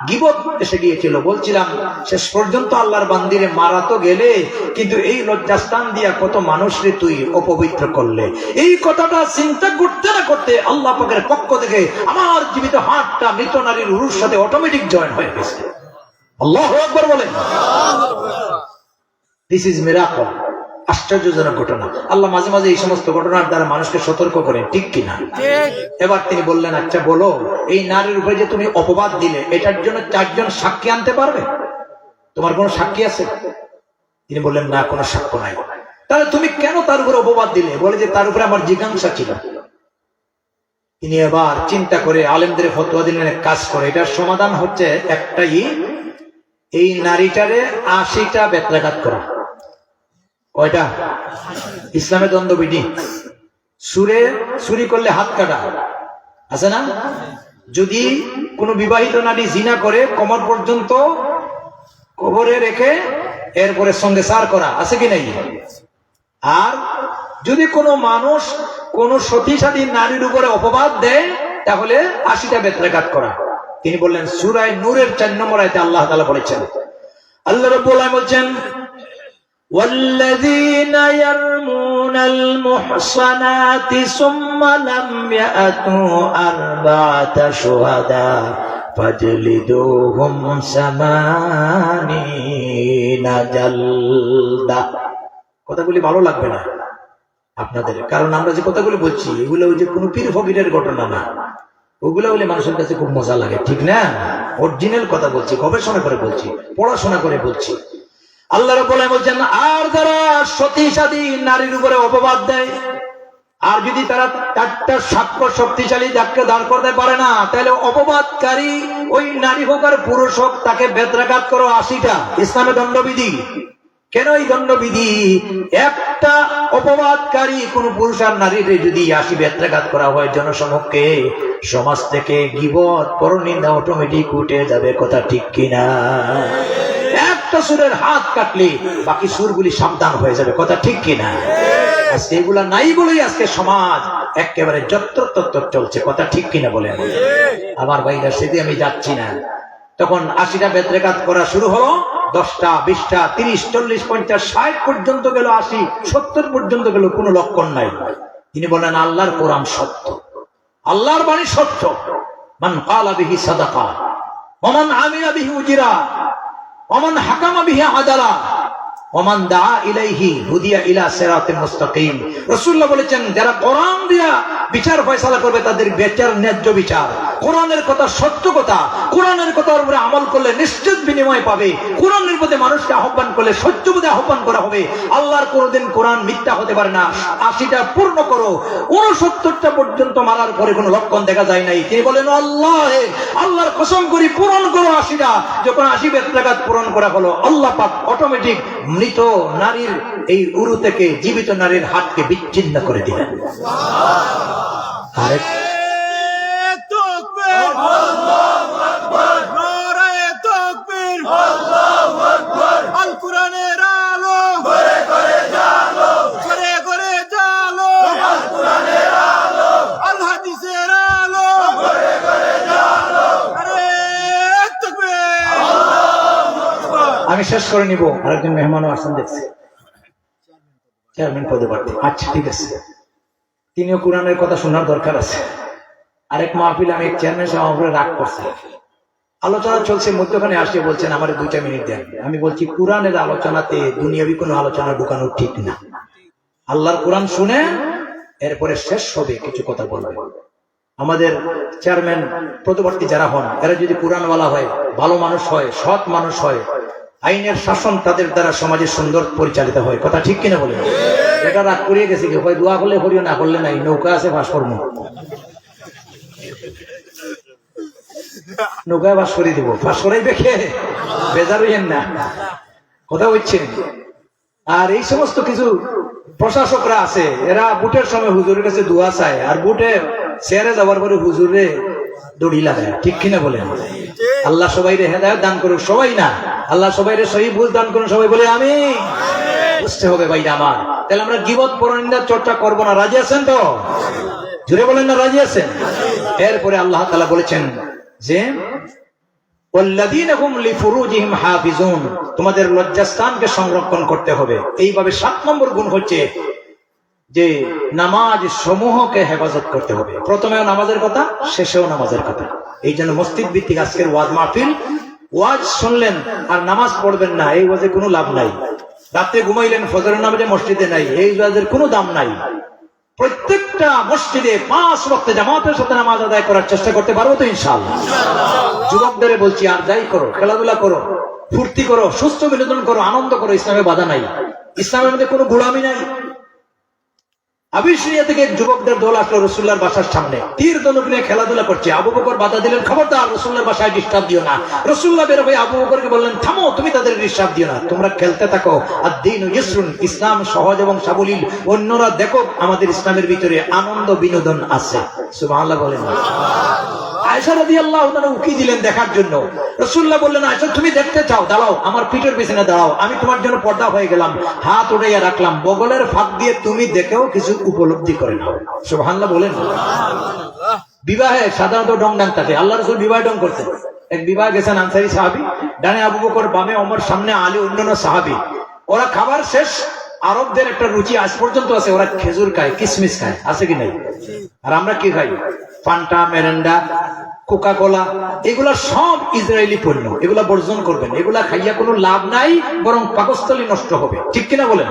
গীবত এসে গিয়েছিল। বলছিলাম, শেষ পর্যন্ত আল্লাহর বান্দিরে মারা তো গেলে, কিন্তু এই লজ্জাস্থান দিয়া কত মানুষরে তুই অপবিত্র করলে। এই কথাটা চিন্তা করতে না করতে আল্লাহ পাকের পক্ষ থেকে আমার জীবিত হাতটা মৃত নারীর উরুর সাথে অটোমেটিক জয়েন হয়ে গেছে। আল্লাহু আকবার বলেন। দিস ইজ মিরাকল, আশ্চর্যজনক ঘটনা। আল্লাহ মাঝে মাঝে এই সমস্ত ঘটনার দ্বারা মানুষকে সতর্ক করেন, ঠিক কিনা? এবার তিনি বললেন, আচ্ছা বলো, এই নারীর উপরে যে তুমি অপবাদ দিলে, এটার জন্য 4 জন সাক্ষী আনতে পারবে? তোমার কোনো সাক্ষী আছে? তিনি বললেন, না, কোনো সাক্ষ্য নাই। তাহলে তুমি কেন তার উপরে অপবাদ দিলে? বলে যে তার উপরে আমার জিজ্ঞাসা ছিল। তিনি এবার চিন্তা করে আলেমদের ফতোয়া দিলেন, এক কাজ করে, এটার সমাধান হচ্ছে একটাই, এই নারীটারে 80টা বেত্রাঘাত করা। কয়টা? ইসলামে দণ্ডবিধি, চুরি করলে হাত কাটা আছে না? যদি কোনো বিবাহিত নারী জিনা করে, কোমর পর্যন্ত কবরে রেখে এরপরে সঙ্গে সার করা আছে কি নাই? আর যদি কোনো মানুষ কোন সতীসাধী নারীর উপরে অপবাদ দেয়, তাহলে 80টা বেত্রাঘাত করা। তিনি বললেন, সূরা নূরের 4 নম্বর আয়াতে আল্লাহ তাআলা বলেছেন, আল্লাহ রাব্বুল আলামিন বলেছেন, والذين يرمون المحصنات ثم لم يأتوا 4 شهداء فاجلدوهم 80 جلدة। কথাগুলি ভালো লাগবে না আপনাদের, কারণ আমরা যে কথাগুলি বলছি এগুলো ওই যে কোনো পীর ফকিরের ঘটনা না, ওগুলো হলে মানুষের কাছে খুব মজা লাগে, ঠিক না? অরিজিনাল কথা বলছি, গবেষণা করে বলছি, পড়াশোনা করে বলছি। আল্লাহ রাব্বুল আলামিন বলেন, আর যারা সতীসাধী নারীর উপরে অপবাদ দেয়, আর যদি তারা 4টা সাক্ষ্য শক্তিশালী যাকে দাঁড় করতে পারে না, তাহলে অপবাদকারী ওই নারী হোক আর পুরুষ হোক, তাকে বেত্রাঘাত করো 80টা। ইসলামে দণ্ডবিধি। কেন এই দণ্ডবিধি? একটা অপবাদকারী কোন পুরুষ আর নারীরে যদি 80 বেত্রাঘাত করা হয় জনসমক্ষে, সমাজ থেকে গীবত পরনিন্দা অটোমেটিক উঠে যাবে। কথা ঠিক কিনা? একটা সুরের হাত কাটলে বাকি সুরগুলি সাবধান হয়ে যাবে। কথা ঠিক কিনা? আজকে এগুলা নাই বলেই আজকে সমাজ একেবারে যত্রতত্র চলছে। কথা ঠিক কিনা বলেন আমার ভাইরা? সেদিন আমি যাচ্ছি না, তখন 80টা বেত্রাঘাত করা শুরু হলো। 10টা, 20টা, 30, 40, 50, 60 পর্যন্ত গেল, 80, 70 পর্যন্ত গেল, কোনো লক্ষণ নাই। তিনি বলেন, আল্লাহর কোরআন সত্য, আল্লাহর বাণী সত্য। মান ক্বালা বিহি সাদাকা ওয়া মান আমিলা বিহি উজরা ওয়া মান হাকামা বিহি আদালা ওয়া মান দাআ ইলাইহি হুদিয়া ইলা সিরাতিল মুস্তাকিম। রাসূলুল্লাহ বলেছেন, যারা কোরআন দিয়া বিচার ফয়সালা করবে তাদের বিচার ন্যায্য বিচার। কোরআনের কথা সত্য কথা, কোরআনের কথার উপরে আমল করলে নিশ্চিত বিনিময় পাবে। কোরআনের প্রতি মানুষকে আহ্বান করলে সত্যবোধে আহ্বান করা হবে। আল্লাহর কোনোদিন কোরআন মিথ্যা হতে পারে না। 80টা পূর্ণ করো, 69টা পর্যন্ত মারার পরে কোনো লক্ষণ দেখা যায় নাই। তিনি বলেন, আল্লাহর কসম করি পূরণ করো 80টা। যখন 80 বেত্রাঘাত পূরণ করা হলো, আল্লাহ পাক অটোমেটিক মৃত নারীর এই উরু থেকে জীবিত নারীর হাতকে বিচ্ছিন্ন করে দিলেন। আরেক আমি শেষ করে নিব, আরেকজন মেহমানও আসেন দেখছি, চেয়ারম্যান পদে প্রার্থী। আচ্ছা ঠিক আছে, তিনিও কোরআনের কথা শোনার দরকার আছে। আরেক মাহফিল আমি চেয়ারম্যান সাহেব আমার উপরে রাগ করছে, আলোচনা চলছে, মধ্যখানে আসে বলছেন আমার 2টা মিনিট দেন। আমি বলছি, কোরআনের আলোচনাতে দুনিয়াবি কোনো আলোচনা ঢুকানো ঠিক না। আল্লাহর কোরআন শুনে এরপরে শেষ হবে কিছু কথা বলবে। আমাদের চেয়ারম্যান পদপ্রার্থী যারা হন, এরা যদি কোরআনওয়ালা হয়, ভালো মানুষ হয়, সৎ মানুষ হয়, আইনের শাসন তাদের দ্বারা সমাজে সুন্দর পরিচালিত হয়। কথা ঠিক কিনা বলেন? এটা রাগ করিয়ে গেছে কি হয়, দোয়া করলে করিও, না করলে নাই, নৌকা আছে বাস করবো, নৌকায় বাস করে দিব, বাস করাই দেখে বেজার হইয়েন না, কথা বলছেন। আর এই সমস্ত কিছু প্রশাসকরা আছে, এরা বুটের সময় হুজুরের কাছে দোয়া চায়, আর বুটে চেয়ারে যাওয়ার পরে হুজুরে দড়ি লাগায়, ঠিক কিনা বলেন? আল্লাহ সবাই রে হেদায়েত দান করুন, সবাই না, আল্লাহ সবাই রে সহি বুঝ দান করুন, সবাই বলে আমি। বুঝতে হবে ভাই আমার, তাহলে আমরা গীবত পরনিন্দার চর্চা করবো না, রাজি আছেন তো? জুড়ে বলেন না, রাজি আছেন? এরপরে আল্লাহ তাআলা বলেছেন যে ওয়াল্লাযীনা হুম লিফুরুজিহিম হাফিজুন, তোমাদের লজ্জাস্থানকে সংরক্ষণ করতে হবে। এইভাবে 7 নম্বর গুণ হচ্ছে যে নামাজ সমূহকে হেফাজত করতে হবে। প্রথমেও নামাজের কথা, শেষেও নামাজের কথা। এই জন্য মসজিদ ভিত্তিক আজকের ওয়াজ মাহফিল, ওয়াজ শুনলেন আর নামাজ পড়বেন না, এই ওয়াজে কোনো লাভ নাই। রাতে ঘুমাইলেন, ফজরের নামাজে মসজিদে নাই, এই ওয়াজের কোনো দাম নাই। প্রত্যেকটা মসজিদে 5 ওয়াক্ত জামাতের সাথে নামাজ আদায় করার চেষ্টা করতে পারবো তো ইনশাআল্লাহ? যুবকদের বলছি, আর যাই করো, খেলাধুলা করো, ফুর্তি করো, সুস্থ বিনোদন করো, আনন্দ করো, ইসলামে বাধা নাই, ইসলামের মধ্যে কোনো গোলামি নাই। আবিসিনিয়া থেকে যুবকদের দল আসলো রাসূলুল্লাহর বাসার সামনে, তীর ধনুক নিয়ে খেলাধুলা করছে। আবু বকর বাধা দিলেন, খবরদার রাসূলুল্লাহর বাসায় ডিস্টার্ব দিও না। রাসূলুল্লাহ বের হয়ে আবু বকরকে বললেন, থামো, তুমি তাদের ডিস্টার্ব দিও না, তোমরা খেলতে থাকো। আদ-দীনু ইসরুন, ইসলাম সহজ এবং সাবলীল, অন্যরা দেখো আমাদের ইসলামের ভিতরে আনন্দ বিনোদন আছে। সুবহানাল্লাহ বলেন। আয়েশা রাদিয়াল্লাহু তাআলা উকি দিলেন দেখার জন্য। রাসূলুল্লাহ বললেন, আয়েশা তুমি দেখতে চাও, দাঁড়াও, আমার পিঠের পিছনে দাঁড়াও, আমি তোমার জন্য পর্দা হয়ে গেলাম, হাত উঠাইয়া রাখলাম, বগলের ফাঁক দিয়ে তুমি দেখেও কিছু উপলব্ধি করে নাও। সুবহানাল্লাহ বলেন। বিবাহে সাধারণত ডং ডাং থাকে, আল্লাহ রাসূল বিবাহ ডং করতেন। এক বিবাহ গেছেন আনসারী সাহাবী, ডানে আবু বকর, বামে ওমর, সামনে আলী, অন্যান্য সাহাবী। ওরা খাবার শেষ, আরবদের একটা রুচি আজ পর্যন্ত আছে, ওরা খেজুর খায়, কিশমিশ খায়, আছে কি নাই? আর আমরা কি খাই? ফান্টা, মেরেন্ডা, কোকা কোলা, এগুলা সব ইসরায়েলি পণ্য, এগুলা বর্জন করবেন। এগুলা খাইয়া কোনো লাভ নাই, বরং পাকস্থলী নষ্ট হবে, ঠিক কিনা বলেন?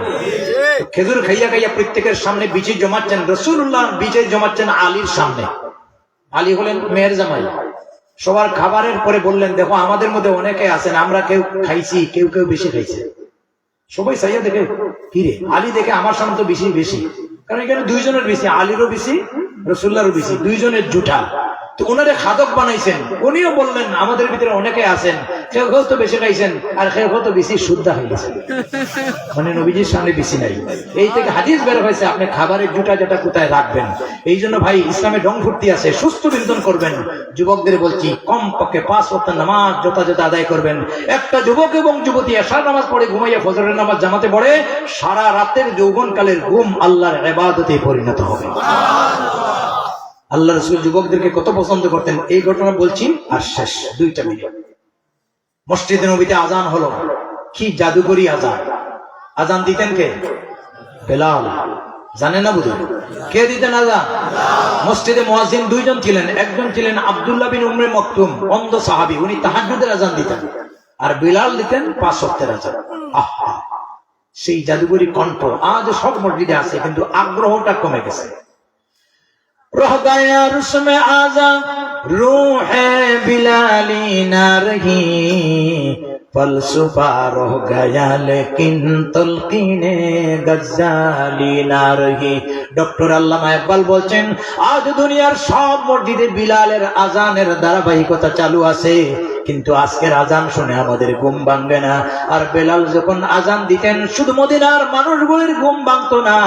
খেজুর খাইয়া খাইয়া প্রত্যেকের সামনে বিচি জমাচ্ছেন। রাসূলুল্লাহ বিচি জমাচ্ছেন আলীর সামনে। আলী হলেন মেয়ের জামাই। সবার খাবারের পরে বললেন, দেখো আমাদের মধ্যে অনেকে আছেন, আমরা কেউ খাইছি, কেউ কেউ বেশি খাইছে। সবাই চাইয়া দেখে, কি রে? আলী দেখে আমার সামনে তো বেশি বেশি, কারণ এখানে 2 জনের বেশি, আলীরও বেশি, রাসূলুল্লাহরও বেশি, 2 জনের জুঠা। তো ওনারে খাদক বানাইছেন। উনিও বললেন, আমাদের ভিতরে অনেকে আছেন, কেউ কেউ তো বেশি খাইছেন, আর কেউ কেউ তো বেশি শুদ্ধ হয়ে গেছেন, মানে নবীজির সামনে বেশি নাই। এই থেকে হাদিস বের হয়েছে, আপনি খাবারের জুটা যেটা কোথায় রাখবেন। এই জন্য ভাই, ইসলামে ডং ফুর্তি আছে, সুস্থ বিনোদন করবেন। যুবকদের বলছি, কম পক্ষে 5 ওয়াক্ত নামাজ যথাযথ আদায় করবেন। একটা যুবক এবং যুবতী এশার নামাজ পড়ে ঘুমাইয়া ফজরের নামাজ জামাতে পড়ে, সারা রাতের যৌবনকালের ঘুম আল্লাহর ইবাদতে পরিণত হবে। আল্লাহ রাসূল যুবকদেরকে কত পছন্দ করতেন, এই ঘটনা বলছি আর শেষ, 2টা মিনিট। মসজিদে নবীতে আজান হলো, কি জাদুকরি আজান। আজান দিতেন কে? বেলাল। জানেন না বুঝুন কে দিতেন আজান? মসজিদে মুয়াজ্জিন 2 জন ছিলেন। একজন ছিলেন আব্দুল্লাহ বিন উম্মে মকতুম, অন্ধ সাহাবী, উনি তাহাজ্জুদের আজান দিতেন। আর বেলাল দিতেন 5 ওয়াক্তের আজান। আহা, সেই জাদুকরি কণ্ঠ আজ সব মসজিদে আছে, কিন্তু আগ্রহটা কমে গেছে। रह गया रुस्म आजा रूह बिलाली ना रही फलसफा रह गया लेकिन तलकीने गज्जाली ना रही। ডক্টর আল্লামা ইকবাল বলছেন, আজ দুনিয়ার সব মসজিদে বিলালের আজানের ধারাবাহিকতা চালু আছে, কিন্তু আজকের আজান শুনে আমাদের ঘুম ভাঙবে না। আর বেলাল যখন আজান দিতেন, শুধু মদিনার মানুষগুলির ঘুম ভাঙতো না,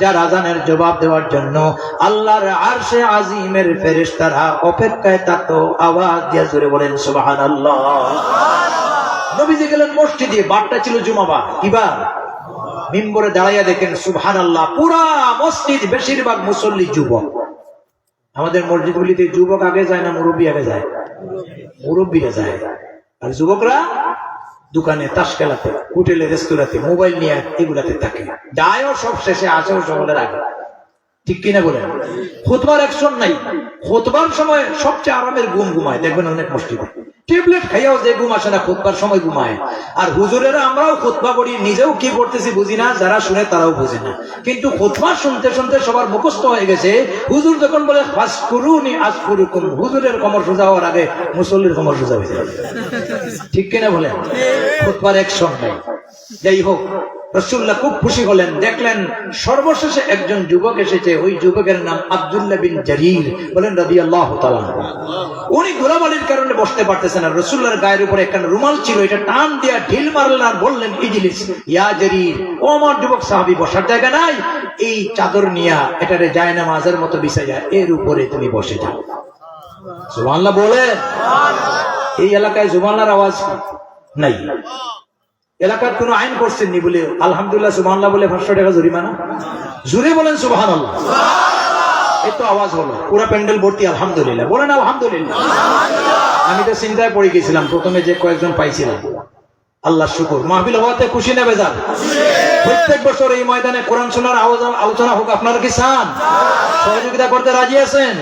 যার আজানের জবাব দেওয়ার জন্য আল্লাহর আরশে আজিমের ফেরেশতারা অপেক্ষায় থাকতো। আওয়াজ দিয়ে জোরে বলেন সুবহানাল্লাহ। নবীজি গেলেন মসজিদে, বারটা ছিল জুমাবার, কিবার মিম্বরে দাঁড়াইয়া দেখেন সুবহানাল্লাহ, পুরা মসজিদ বেশিরভাগ মুসল্লি যুবক। আমাদের মসজিদগুলিতে যুবক আগে যায় না মুরব্বী আগে যায়? মুরব্বীরা যায়। আর যুবকরা দোকানে, তাস খেলাতে, হোটেলে, রেস্তোরাঁতে, মোবাইল নিয়ে এগুলাতে থাকে। যায়ও সব শেষে, আসেও সকলের আগে, ঠিক কিনা বলেন? খুতবার অ্যাকশন নাই। খুতবার সময় সবচেয়ে আরামের ঘুম ঘুমায়, দেখবেন অনেক মসজিদে। ট্যাবলেট খাইয়াও যে ঘুম আসে না, খুতবার সময় ঘুমায়। আর হুজুরেরা আমরাও খুতবা পড়ি, নিজেও কি পড়তেছি বুঝি না, যারা শুনে তারাও বুঝে না। কিন্তু খুতবা শুনতে শুনতে সবার মুখস্থ হয়ে গেছে। হুজুর যখন বলে ফাসকুরুনি আসকুরুকুম, হুজুরের কমর সোজা হওয়ার আগে মুসল্লির কমর সোজা হয়ে যাবে, ঠিক কিনা বলেন? খুতবার অ্যাকশন নাই। যাই হোক, রাসূলুল্লাহ খুব খুশি হলেন, দেখলেন সর্বশেষে একজন যুবক এসেছে। ওই যুবকের নাম আব্দুল্লাহ বিন জারীর, বলেন রাদিয়াল্লাহু তাআলা। উনি গোলাবালির কারণে বসতে পারতেছেন না। রাসূলুল্লাহর গায়ের উপরে একটা রুমাল ছিল, এটা টান দিয়ে ঢিল মারলেন আর বললেন, ইজলিস ইয়া জারীর, ও আমার যুবক সাহাবী, বসার জায়গা নাই, এই চাদর নিয়া এটারে জায়নামাজের মতো বিছাইয়া এর উপরে তুমি বসে যাও। সুবহানাল্লাহ বলে। এই এলাকায় সুবহানাল্লাহর আওয়াজ নাই, এলাকার কোন আইন করছেননি বলে আলহামদুলিল্লাহ সুবহানাল্লাহ বলে 500 টাকা জরিমানা। জুড়ে বলেন সুবহানাল্লাহ। এই তো আওয়াজ হলো, পুরো প্যান্ডেল ভর্তি আলহামদুলিল্লাহ, বলেন আলহামদুলিল্লাহ। আমি তো চিন্তায় পড়ে গেছিলাম প্রথমে যে কয়েকজন পাইছিলাম। আল্লাহ শুকর, মাহফিল হওয়াতে খুশি না বেজার? প্রত্যেক বছর এই ময়দানে কোরআন শোনার আলোচনা হোক, আপনারা কি চান? সহযোগিতা করতে রাজি আছেন?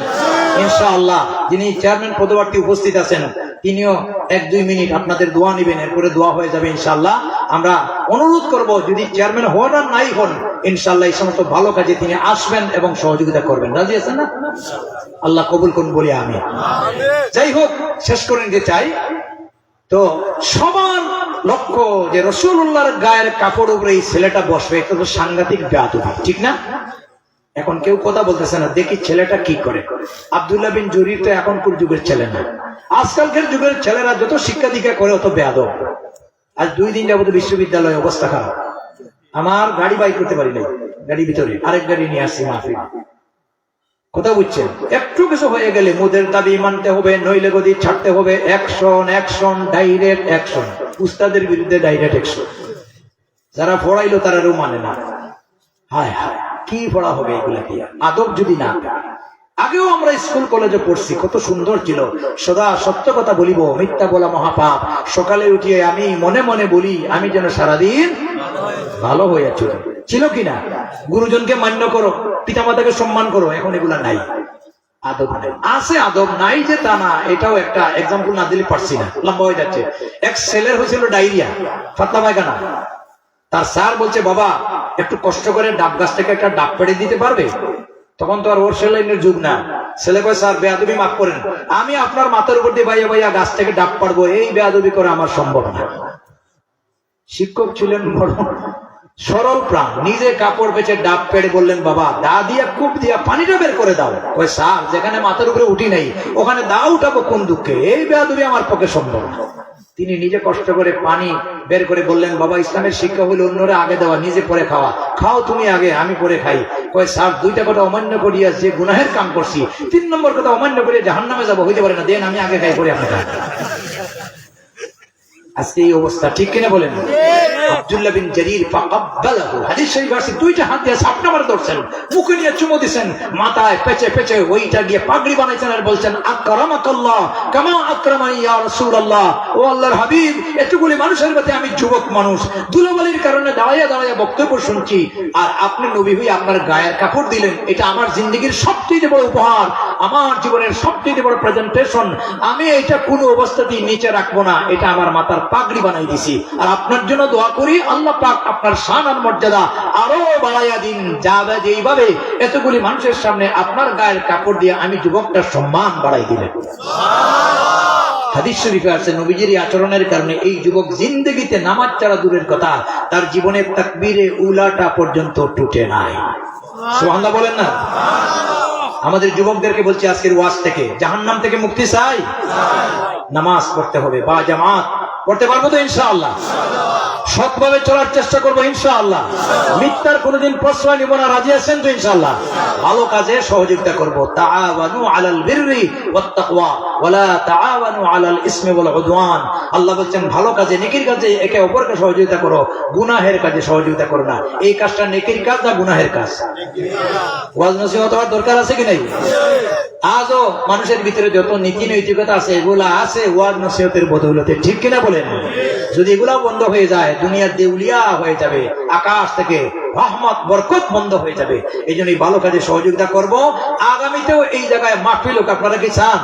ইনশাআল্লাহ। যিনি চেয়ারম্যান পদপ্রার্থী উপস্থিত আছেন, তিনিও 1-2 মিনিট আপনাদের দোয়া নেবেন, এরপরে দোয়া হয়ে যাবে ইনশাআল্লাহ। আমরা অনুরোধ করব, যদি চেয়ারম্যান হন আর নাই হন, ইনশাআল্লাহ এই সমস্ত ভালো কাজে তিনি আসবেন এবং সহযোগিতা করবেন। রাজি আছেন না? আল্লাহ কবুল করুন বলি আমি। যাই হোক, শেষ করে নিতে চাই। তো সবার লক্ষ্য যে রাসূলুল্লাহর গায়ের কাপড় উপরে এই ছেলেটা বসবে, এটা তো সাংঘাতিক বেয়াদবি, ঠিক না? এখন কেউ কথা বলতেছে না, দেখি ছেলেটা কি করে। আব্দুল্লাহ বিন জুরির তো এখনকার যুগের ছেলে না। আজকালকার যুগের ছেলেরা যত শিক্ষা দীক্ষা করে অত বেয়াদব। আজ 2 দিন যাবত বিশ্ববিদ্যালয়ে অবস্থা খারাপ। আমার গাড়ি বাই করতে পারি নাই, গাড়ি ভিতরে আরেক গাড়ি নিয়ে আসছি মাহফিল। কথা বুঝছেন? একটু কিছু হয়ে গেলে মুদের দাবি মানতে হবে, নইলে গদি ছাড়তে হবে। Action action, direct action. উস্তাদের বিরুদ্ধে ডাইরেক্ট অ্যাকশন। যারা পড়াইলো তারাও মানে না। হায় হায়, কি পড়া হবে এগুলা দিয়ে? আদব যদি না। আগেও আমরা স্কুল কলেজে পড়ছি, কত সুন্দর ছিল। সদা সত্য কথা বলিব, মিথ্যা বলা মহাপাপ। সকালে উঠিয়ে আমি মনে মনে বলি, আমি যেন সারাদিন ভালো হয়ে চলি। ছিল কিনা? গুরুজনকে মান্য করো, পিতামাতাকে সম্মান করো। এখন এগুলা নাই, আদব নাই। আছে আদব, নাই যে তা না। এটাও একটা এক্সাম্পল না দিলে পারছি না, লম্বা হয়ে যাচ্ছে। এক ছেলের হয়েছিল ডায়রিয়া, পাতলা পায়খানা। তার স্যার বলছে, বাবা একটু কষ্ট করে ডাব গাছ থেকে একটা ডাব পেড়ে দিতে পারবে? তখন তো আর ওর সেলাইনের যুগ না। ছেলে কয়, স্যার বেয়াদবি মাফ করেন, আমি আপনার মাথার উপর দিয়ে বাইয়া বাইয়া গাছ থেকে ডাব পারবো, এই বেয়াদবি করে আমার সম্ভব না। শিক্ষক ছিলেন বড় সরল প্রাণ, নিজে কাপড় বেচে ডাব পেড়ে বললেন, বাবা দা দিয়া কূপ দিয়া পানিটা বের করে দাও। ওই স্যার, যেখানে মাথার উপরে উঠি নাই ওখানে দা উঠাবো কোন দুঃখে? এই বেয়াদবি আমার পক্ষে সম্ভব না। তিনি নিজে কষ্ট করে পানি বের করে বললেন, বাবা ইসলামের শিক্ষা হলো অন্যরা আগে দেওয়া, নিজে পরে খাওয়া। খাও তুমি আগে, আমি পরে খাই। কয়, স্যার 2টা কথা অমান্য করিয়া যে গুনাহের কাম করছি, 3 নম্বর কথা অমান্য করিয়া জাহান্নামে যাবো, হইতে পারে না, দেন আমি আগে খাই, পরে আপনি খান। আজকে এই অবস্থা, ঠিক কিনা বলেন? আব্দুল্লাহ বিন জারীর ফাকাব্বালাহু, হাদিস শরীফ আছে, 2টা হাত দিয়ে সাপটা মারে ধরছেন, মুখে নিয়ে চুমু দিয়েছেন, মাথায় পেঁচে পেঁচে ওইটা দিয়ে পাগড়ি বানাইছেন আর বলছেন, আকরামাকাল্লাহ কামা আকরামানি ইয়া রাসূলুল্লাহ। ও আল্লাহর হাবিব, এতগুলি মানুষের মধ্যে আমি যুবক মানুষ, ধুলাবালির কারণে দাঁড়াইয়া দাঁড়াইয়া বক্তব্য শুনছি, আর আপনি নবী হয়ে আপনার গায়ের কাপড় দিলেন। এটা আমার জিন্দগির সবচেয়ে বড় উপহার, আমার জীবনের সবচেয়ে বড় প্রেজেন্টেশন। আমি এটা কোনো অবস্থাতেই নিচে রাখবো না, এটা আমার মাথার পাগড়ি বানাই দিছি। আর আপনার জন্য দোয়া করি, আল্লাহ পাক আপনার শান আর মর্যাদা আরো বাড়াইয়া দিন। যাবে যেইভাবে এতগুলি মানুষের সামনে আপনার গায়ের কাপড় দিয়ে আমি যুবকটার সম্মান বাড়াই দিলেন। হাদিস শরীফে আছে, নবীজির আচরণের কারণে এই যুবক জিন্দেগিতে নামাজ ছাড়া দূরের কথা, তার জীবনের তাকবীরে উলাটা পর্যন্ত টুটে নাই। সুবহানাল্লাহ বলেন না? আমাদের যুবকদেরকে বলছি আজকের ওয়াজ থেকে, জাহান্নাম থেকে মুক্তি চাই, নামাজ পড়তে হবে, বা জামাত পড়তে পারবো তো ইনশাআল্লাহ? সৎভাবে চলার চেষ্টা করবো ইনশাআল্লাহ? মিথ্যার কোনোদিন প্রশ্রয় নিব না, রাজি আছেন তো ইনশাআল্লাহ? ভালো কাজে সহযোগিতা করবো। তাআওয়ানু আলাল বিররি ওয়াত তাকওয়া ওয়ালা তাআওয়ানু আলাল ইসমি ওয়াল উদওয়ান। আল্লাহ বলছেন, ভালো কাজে নেকির কাজে একে অপরকে সহযোগিতা করো, গুনাহের কাজে সহযোগিতা করো না। এই কাজটা নেকির কাজ না গুনাহের কাজ? ওয়াজ নসিহত হওয়ার দরকার আছে কি নাই? আজও মানুষের ভিতরে যত নীতি নৈতিকতা আছে এগুলা আছে ওয়াজ নসিহতের বদৌলতে, ঠিক কিনা বলেন? যদি এগুলা বন্ধ হয়ে যায়, দুনিয়ার দেউলিয়া হয়ে যাবে, আকাশ থেকে রহমত বরকত বন্ধ হয়ে যাবে। এই জন্যই ভালো কাজে সহযোগিতা করব। আগামীতেও এই জায়গায় মাহফিল হোক, আপনারা কি চান?